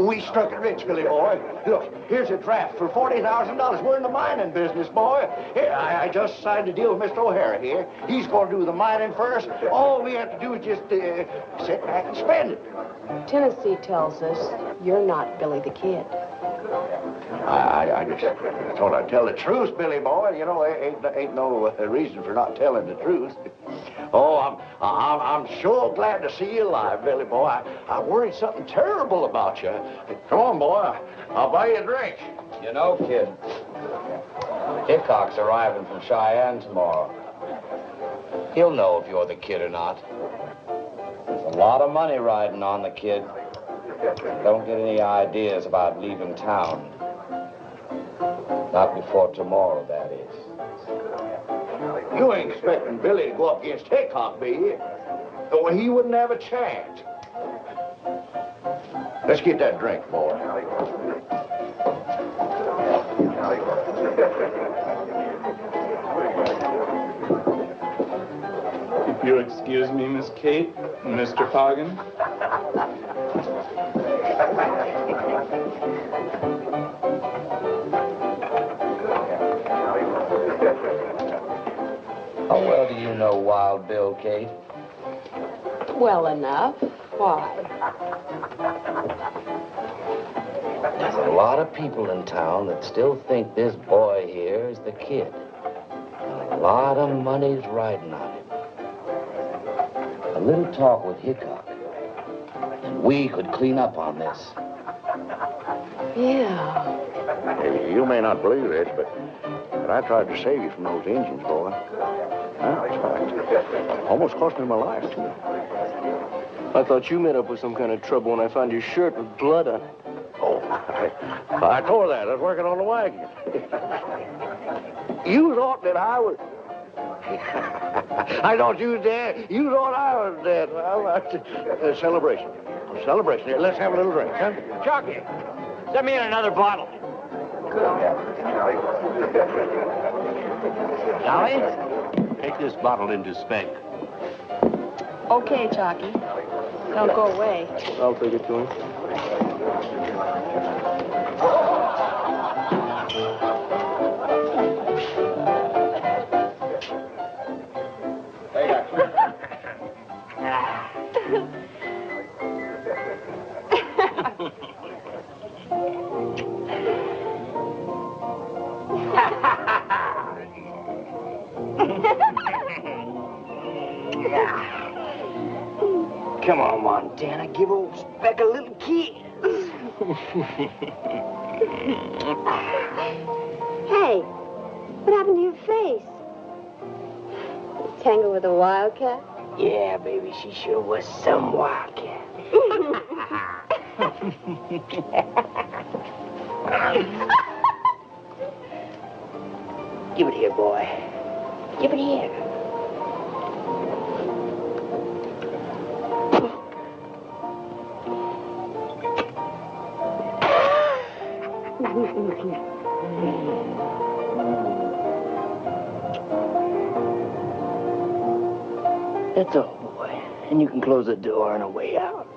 We struck it rich, Billy boy. Look, here's a draft for $40,000. We're in the mining business, boy. Here, I just signed a deal with Mr. O'Hara here. He's going to do the mining first. All we have to do is just sit back and spend it. Tennessee tells us you're not Billy the Kid. I just thought I'd tell the truth, Billy boy. You know, ain't no reason for not telling the truth. Oh, I'm sure glad to see you alive, Billy boy. I worried something terrible about you. Come on, boy. I'll buy you a drink. You know, kid, Hickok's arriving from Cheyenne tomorrow. He'll know if you're the kid or not. There's a lot of money riding on the kid. Don't get any ideas about leaving town. Not before tomorrow, that is. You ain't expecting Billy to go up against Hickok, be you? Well, he wouldn't have a chance. Let's get that drink, boy. If you'll excuse me, Miss Kate, Mr. Foggin. How well do you know Wild Bill, Kate? Well enough. Why? There's a lot of people in town that still think this boy here is the kid. And a lot of money's riding on him. A little talk with Hickok, and we could clean up on this. Yeah. Hey, you may not believe this, but I tried to save you from those Indians, boy. Almost cost me my life, too. I thought you met up with some kind of trouble when I found your shirt with blood on it. Oh, I tore that. I was working on the wagon. You thought that I was... I thought you was dead. You thought I was dead. Well, celebration. Celebration. Here, let's have a little drink, huh? Jockey, let me in another bottle. Dolly, take this bottle into Spec. Okay, Chalky. Don't go away. I'll take it to him. Come on, Montana. Give old Speck a little kiss. Hey, what happened to your face? Tangled with a wildcat? Yeah, baby, she sure was some wildcat. Give it here, boy. Give it here. That's all, boy. And you can close the door on a way out.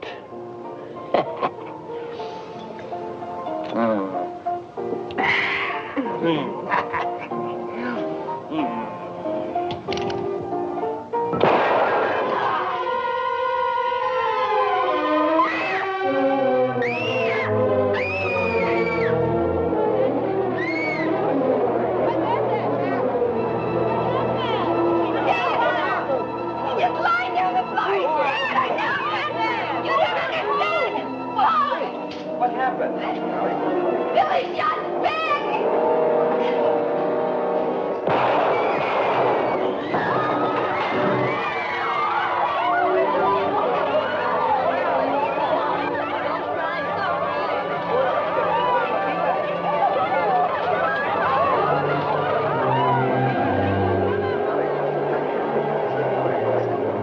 What happened? Billy shot Spec!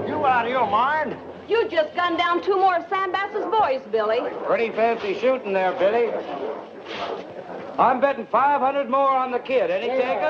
You out of your mind? You just gunned down 2 more of Sam Bass's boys, Billy. Pretty fancy shooting there, Billy. I'm betting 500 more on the kid. Any taken?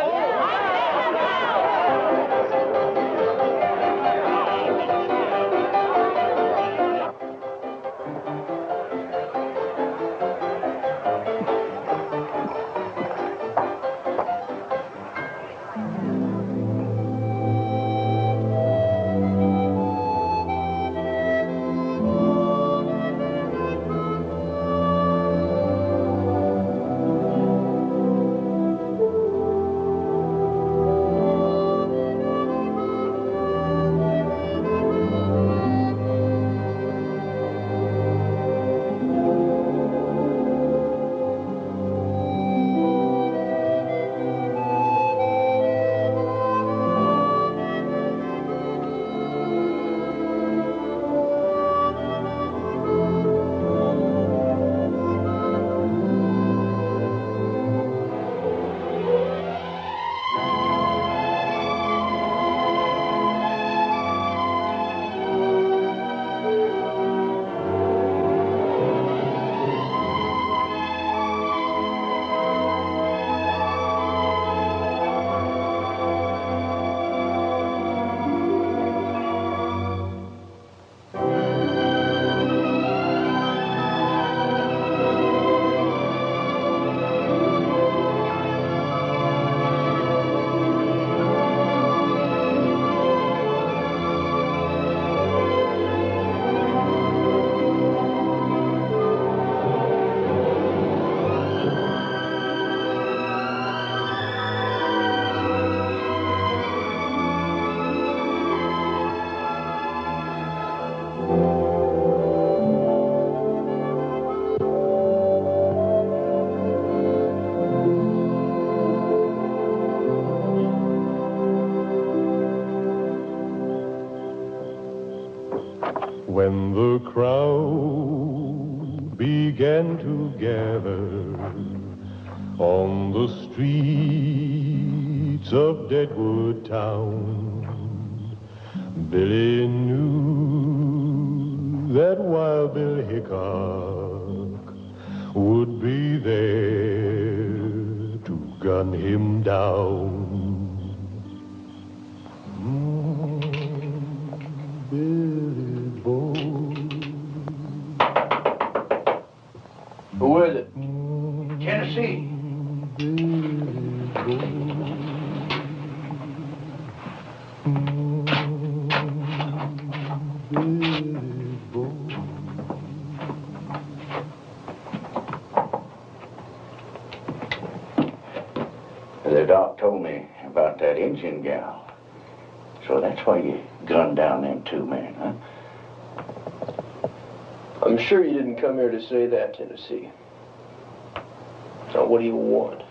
crowd began to gather on the streets of Deadwood town. Billy knew that Wild Bill Hickok would be there to gun him down. Billy boy. Who is it? Tennessee. The doc told me about that Indian gal. So that's why you gunned down them two men, huh? I'm sure you didn't come here to say that, Tennessee. So what do you want?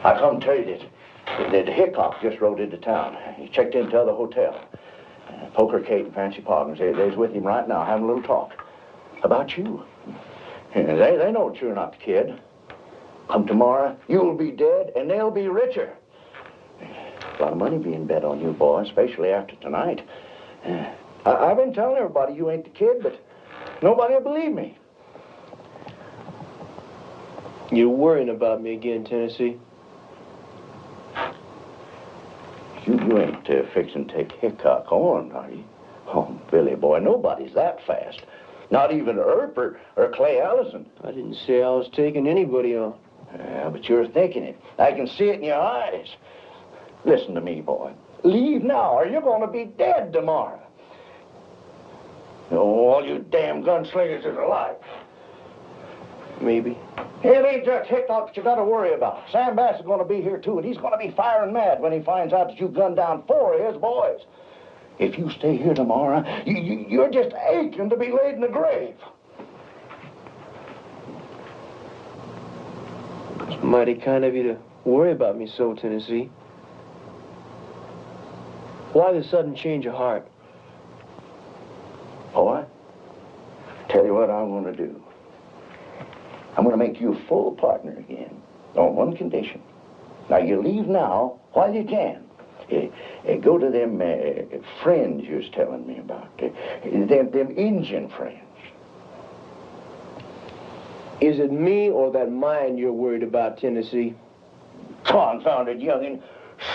I come tell you that Hickok just rode into town. He checked into the hotel. Poker Kate and Fancy Poggins, they's with him right now having a little talk about you. They know that you're not the kid. Come tomorrow, you'll be dead, and they'll be richer. A lot of money being bet on you, boy, especially after tonight. I've been telling everybody you ain't the kid, but nobody will believe me. You're worrying about me again, Tennessee. You ain't fixing to take Hickok on, are you? Oh, Billy, boy, nobody's that fast. Not even Earp or Clay Allison. I didn't say I was taking anybody on. Yeah, but you're thinking it. I can see it in your eyes. Listen to me, boy. Leave now, or you're going to be dead tomorrow. Oh, all you damn gunslingers is alive. Maybe. It ain't just Hickok that you got to worry about. Sam Bass is going to be here, too, and he's going to be firing mad when he finds out that you gunned down 4 of his boys. If you stay here tomorrow, you're just aching to be laid in the grave. It's mighty kind of you to worry about me so, Tennessee. Why the sudden change of heart? Boy, tell you what I'm going to do. I'm going to make you a full partner again, on one condition. Now, you leave now while you can. Go to them friends you was telling me about. Them Indian friends. Is it me or that mine you're worried about, Tennessee? Confounded youngin'.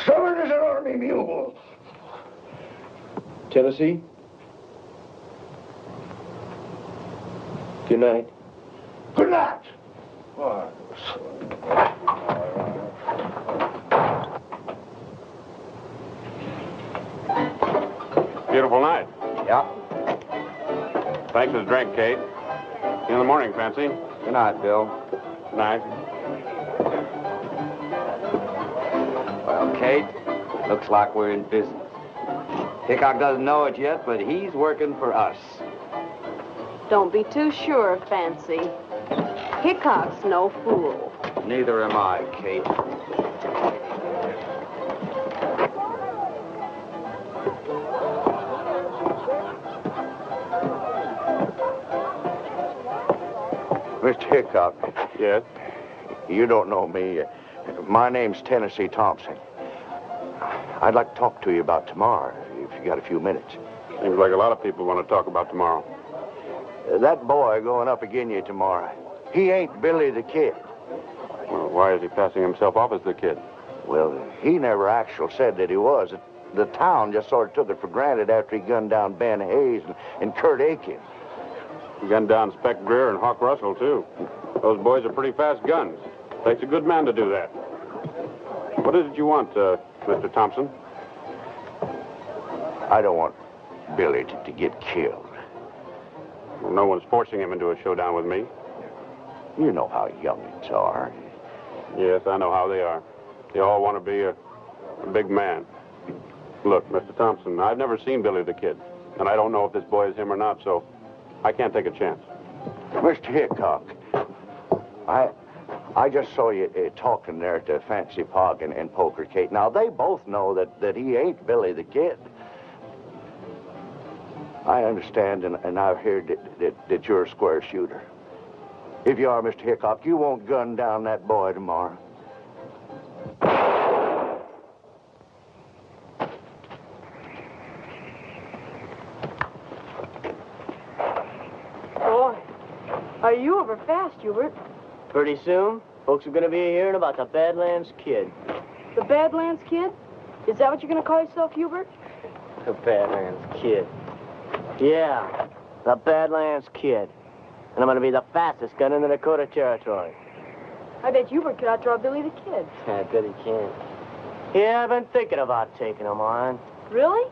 Stubborn as an army mule. Tennessee? Good night. Good night. Beautiful night. Yeah. Thanks for the drink, Kate. See you in the morning, Fancy. Good night, Bill. Good night. Well, Kate, looks like we're in business. Hickok doesn't know it yet, but he's working for us. Don't be too sure, Fancy. Hickok's no fool. Neither am I, Kate. Mr. Hickok. Yes? You don't know me. My name's Tennessee Thompson. I'd like to talk to you about tomorrow, if you got a few minutes. Seems like a lot of people want to talk about tomorrow. That boy going up again you tomorrow, he ain't Billy the Kid. Well, why is he passing himself off as the kid? Well, he never actually said that he was. The town just sort of took it for granted after he gunned down Ben Hayes and Kurt Aiken. He gunned down Spec Greer and Hawk Russell, too. Those boys are pretty fast guns. Takes a good man to do that. What is it you want, Mr. Thompson? I don't want Billy to get killed. Well, no one's forcing him into a showdown with me. You know how youngins are. Yes, I know how they are. They all want to be a big man. Look, Mr. Thompson, I've never seen Billy the Kid, and I don't know if this boy is him or not, so I can't take a chance. Mr. Hickok, I just saw you talking there to Fancy Pog and Poker Kate. Now, they both know that he ain't Billy the Kid. I understand, and I've heard that you're a square shooter. If you are, Mr. Hickok, you won't gun down that boy tomorrow. Boy, are you over fast, Hubert? Pretty soon, folks are going to be hearing about the Badlands Kid. The Badlands Kid? Is that what you're going to call yourself, Hubert? The Badlands Kid. Yeah, the Badlands Kid. And I'm going to be the fastest gun in the Dakota Territory. I bet Hubert could outdraw Billy the Kid. I bet he can. Yeah, I've been thinking about taking him on. Really?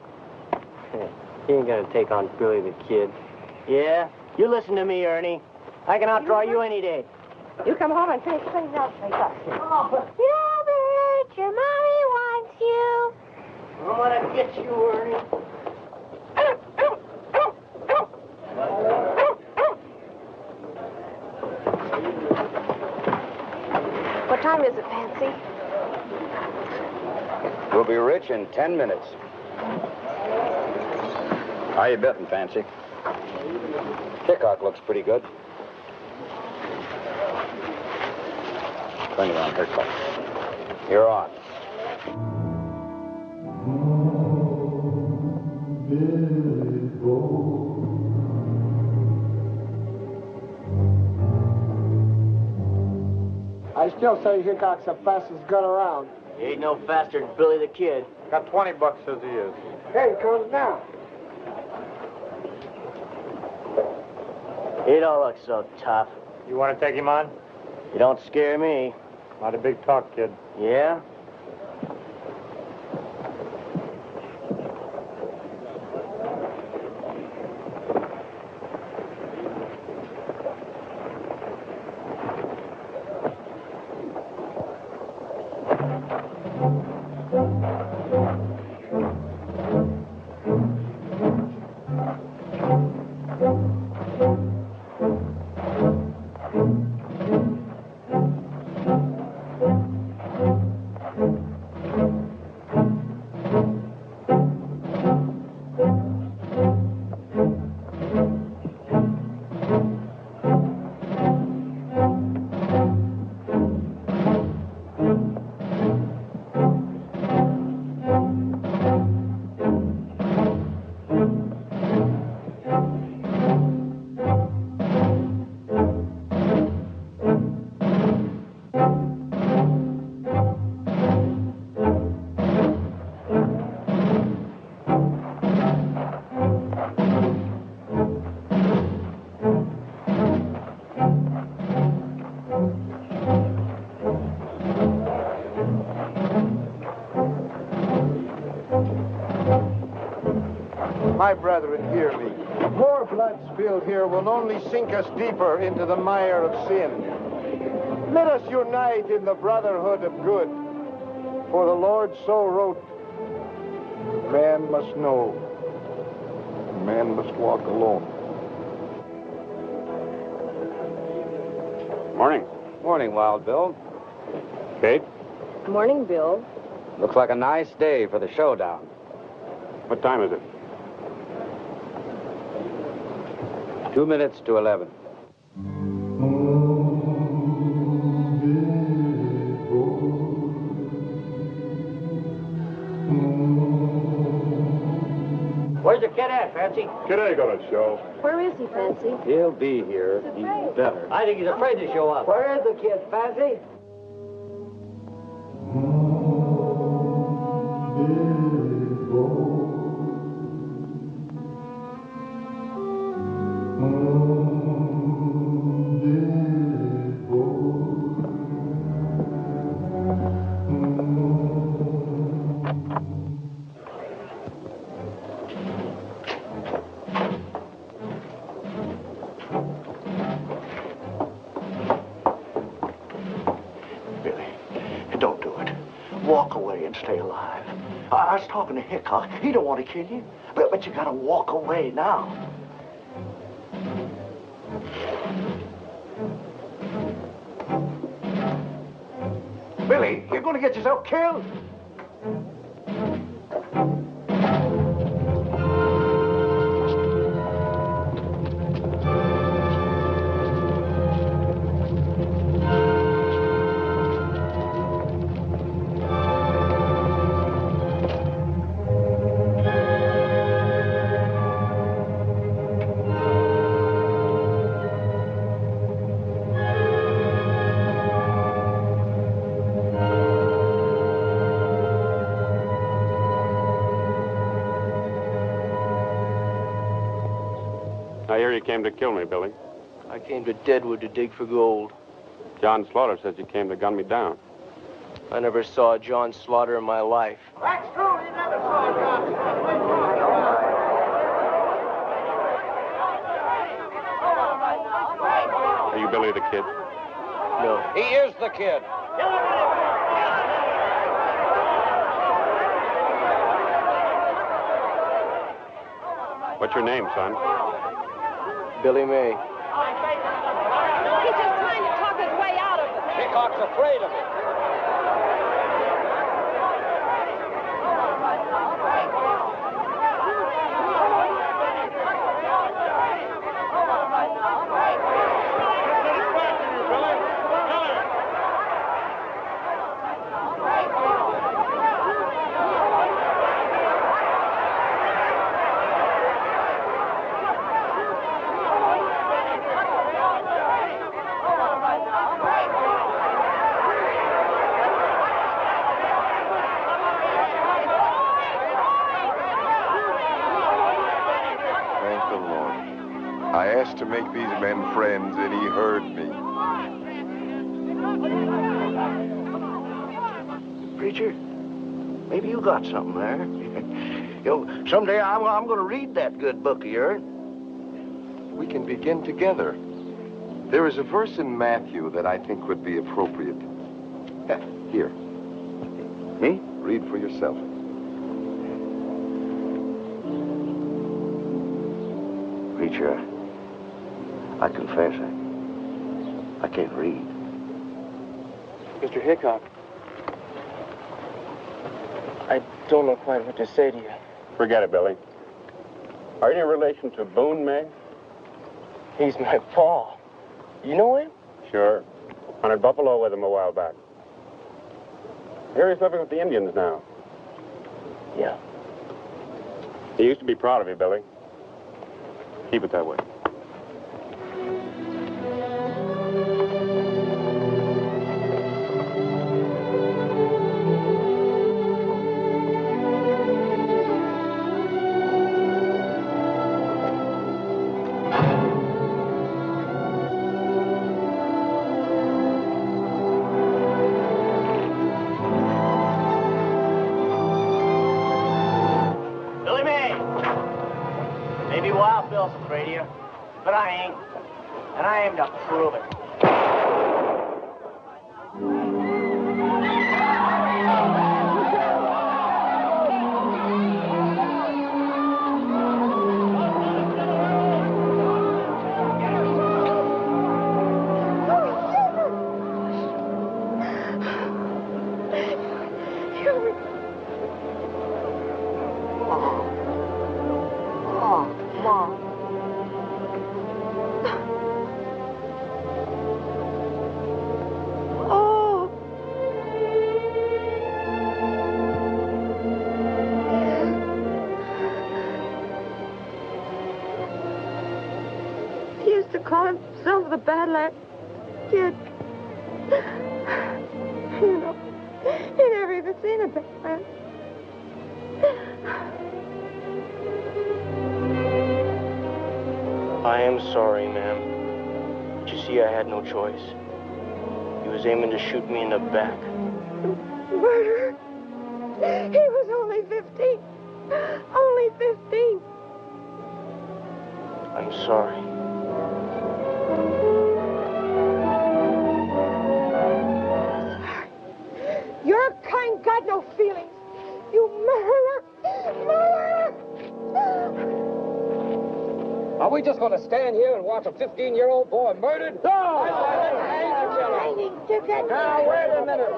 He ain't going to take on Billy the Kid. Yeah? You listen to me, Ernie. I can outdraw you any day. You come home and finish things up, Hickok. Hubert, your mommy wants you. I'm going to get you, Ernie. What time is it, Fancy? We'll be rich in 10 minutes. How you betting, Fancy? Hickok looks pretty good. 20 on Hickok. You're on. I still say Hickok's the fastest gun around. He ain't no faster than Billy the Kid. Got 20 bucks, says he is. Here he comes now. He don't look so tough. You want to take him on? You don't scare me. Not a big talk, kid. Yeah? My brethren, hear me. More blood spilled here will only sink us deeper into the mire of sin. Let us unite in the brotherhood of good. For the Lord so wrote, man must know, man must walk alone. Morning. Morning, Wild Bill. Kate? Morning, Bill. Looks like a nice day for the showdown. What time is it? 2 minutes to 11. Where's the kid at, Fancy? Kid ain't gonna show. Where is he, Fancy? He'll be here. He's better. I think he's afraid to show up. Where is the kid, Fancy? Don't do it. Walk away and stay alive. I was talking to Hickok. He don't want to kill you. But you gotta walk away now. Billy, you're gonna get yourself killed. I hear you came to kill me, Billy. I came to Deadwood to dig for gold. John Slaughter says you came to gun me down. I never saw John Slaughter in my life. That's true. He never saw John. Are you Billy the Kid? No. He is the kid. What's your name, son? Billy May. He's just trying to talk his way out of it. Hickok's afraid of it. Thank the Lord. I asked to make these men friends, and he heard me. Preacher, maybe you got something there. Someday I'm going to read that good book of yours. We can begin together. There is a verse in Matthew that I think would be appropriate. Here. Me? Read for yourself. Preacher, I confess I can't read. Mr. Hickok, I don't know quite what to say to you. Forget it, Billy. Are you any relation to Boone May? He's my pa. You know him? Sure. Hunted buffalo with him a while back. Here he's living with the Indians now. Yeah. He used to be proud of you, Billy. Keep it that way. Billy May! Maybe Wild Bill's afraid of you, but I ain't. And I aim to prove it. He used to call himself the Badlands Kid. You know, he never even seen a Badlands. I am sorry, ma'am. But you see, I had no choice. He was aiming to shoot me in the back. Murder. He was only 15. Only 15. I'm sorry. Your kind got no feelings. You murderer. Murderer. Are we just going to stand here and watch a 15-year-old boy murdered? No! I need to get... Now, wait a minute.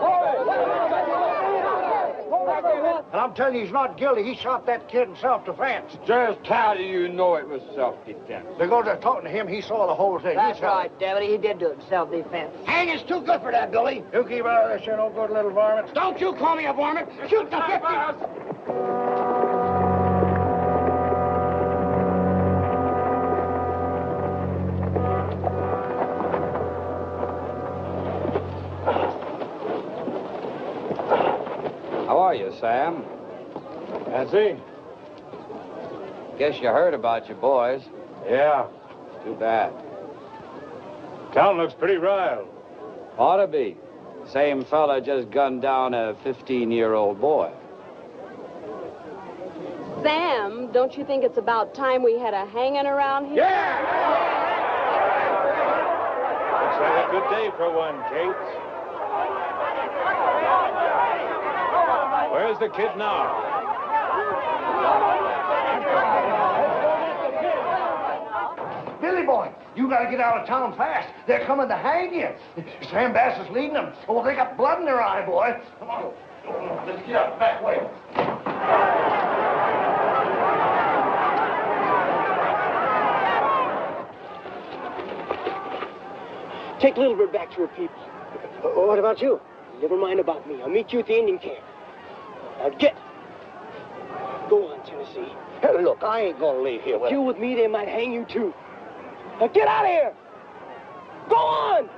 And I'm telling you, he's not guilty. He shot that kid in self-defense. Just how do you know it was self-defense? Because they're talking to him, he saw the whole thing. That's right, Deputy. He did do it in self-defense. Hang is too good for that, Billy. You keep out of this, you no good little varmint. Don't you call me a varmint. Shoot the 50. How are you, Sam? That's it. Guess you heard about your boys. Yeah, Too bad. Town looks pretty riled. Ought to be. Same fella just gunned down a 15-year-old boy. Sam, don't you think it's about time we had a hanging around here? Looks like a good day for one, Kate. Where's the kid now? Billy boy, you gotta get out of town fast. They're coming to hang you. Sam Bass is leading them. Oh, they got blood in their eye, boy. Come on. Let's get out back way. Take Little Bird back to her people. What about you? Never mind about me. I'll meet you at the Indian camp. Now get. Go on, Tennessee. Hey, look, I ain't gonna leave here with If you're with me, they might hang you too. Now get out of here! Go on!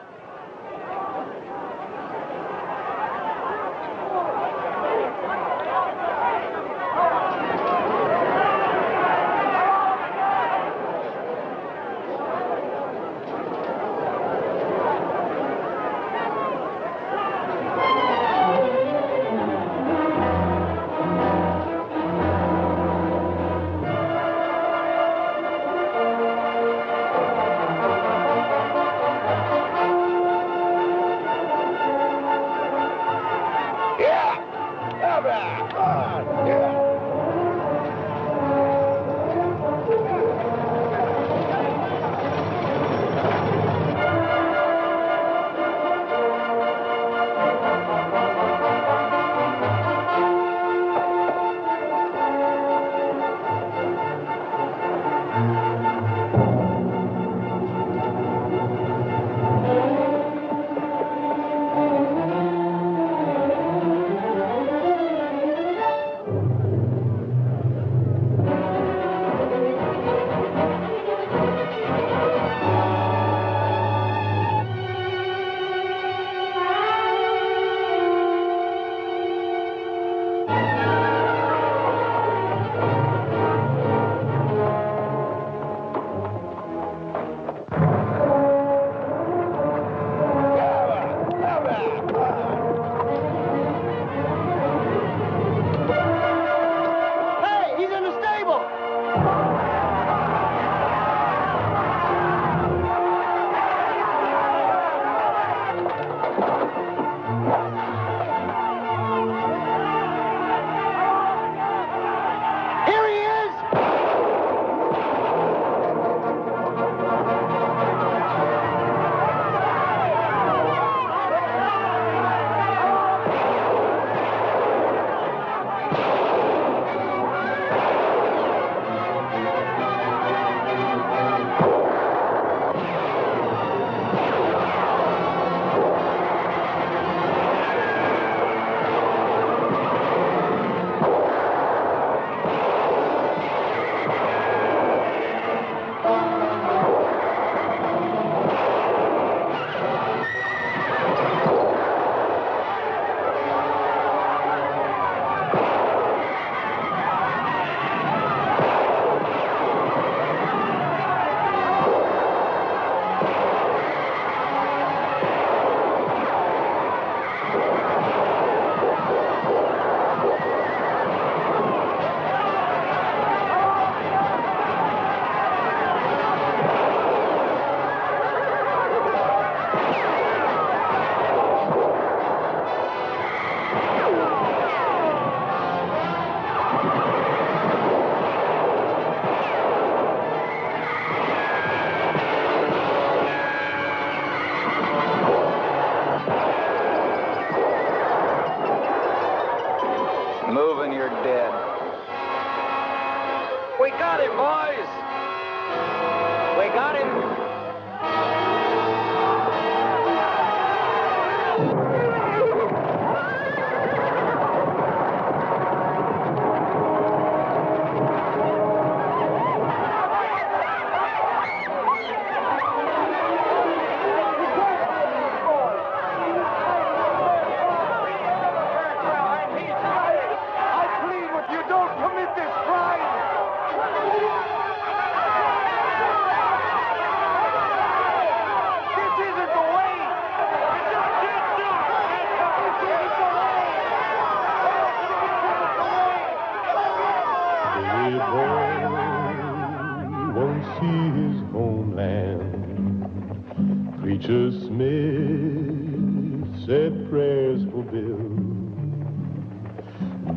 Preacher Smith said prayers for Bill,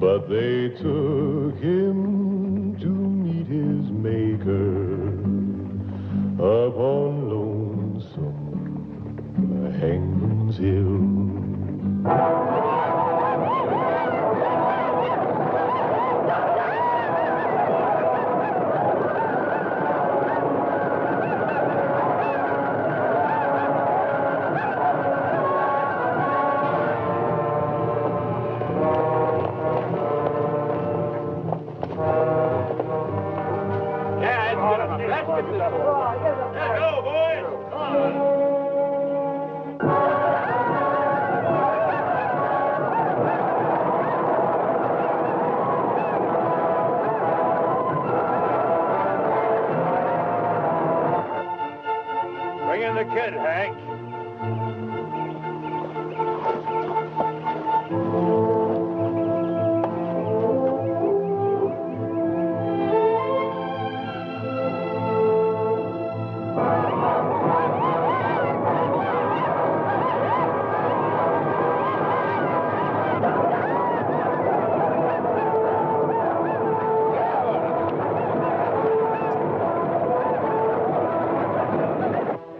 but they took him to meet his maker up on Lonesome Hangman's Hill. Bring in the kid, Hank.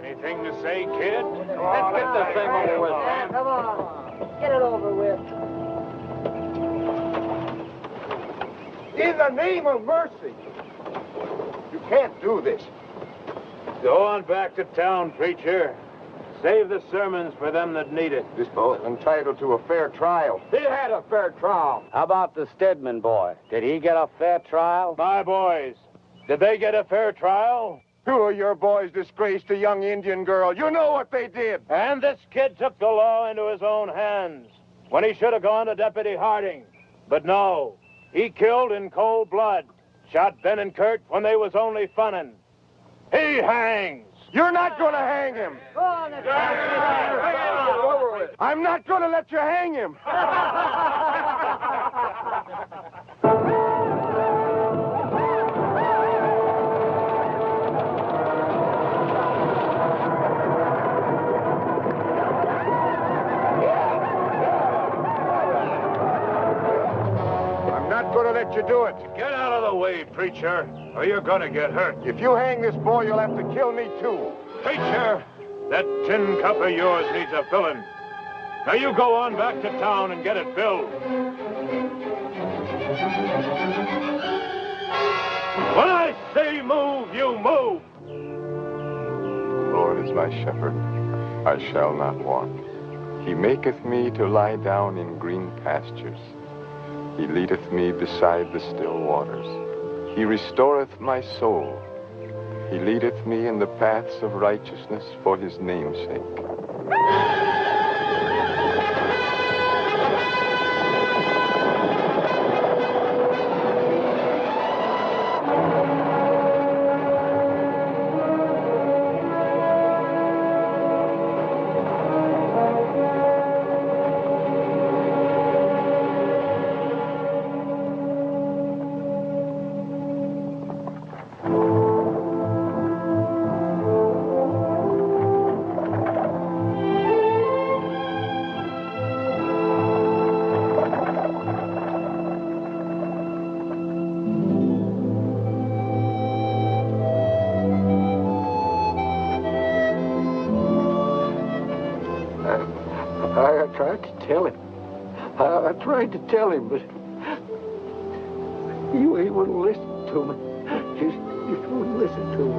Anything to say, kid? Let's get this thing over with. Man, come on. Get it over with. In the name of mercy. You can't do this. Go on back to town, preacher. Save the sermons for them that need it. This boy's entitled to a fair trial. He had a fair trial. How about the Stedman boy? Did he get a fair trial? My boys, did they get a fair trial? Two of your boys disgraced a young Indian girl. You know what they did. And this kid took the law into his own hands when he should have gone to Deputy Harding. But no, he killed in cold blood, shot Ben and Kurt when they was only funnin'. He hangs. You're not going to hang him. Go on, I'm not going to let you hang him. I'm not going to let you do it. Get out of the way, preacher, or you're going to get hurt. If you hang this boy, you'll have to kill me, too. Preacher, that tin cup of yours needs a filling. Now you go on back to town and get it filled. When I say move, you move. The Lord is my shepherd, I shall not want. He maketh me to lie down in green pastures. He leadeth me beside the still waters. He restoreth my soul. He leadeth me in the paths of righteousness for his name's sake. I tried to tell him. I tried to tell him, but he wouldn't listen to me. Just wouldn't listen to me.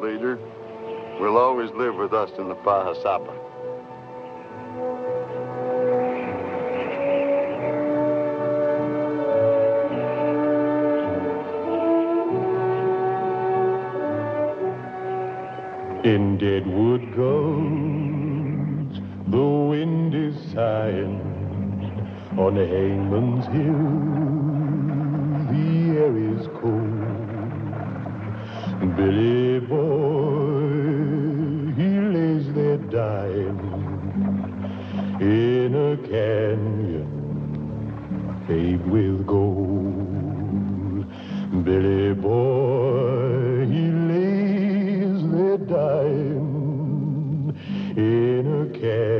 leader, will always live with us in the Pahasapa. In Deadwood Gulch, the wind is sighing. On Hangman's Hill, the air is cold. Billy boy, he lays there dying in a canyon paved with gold. Billy boy, he lays there dying in a canyon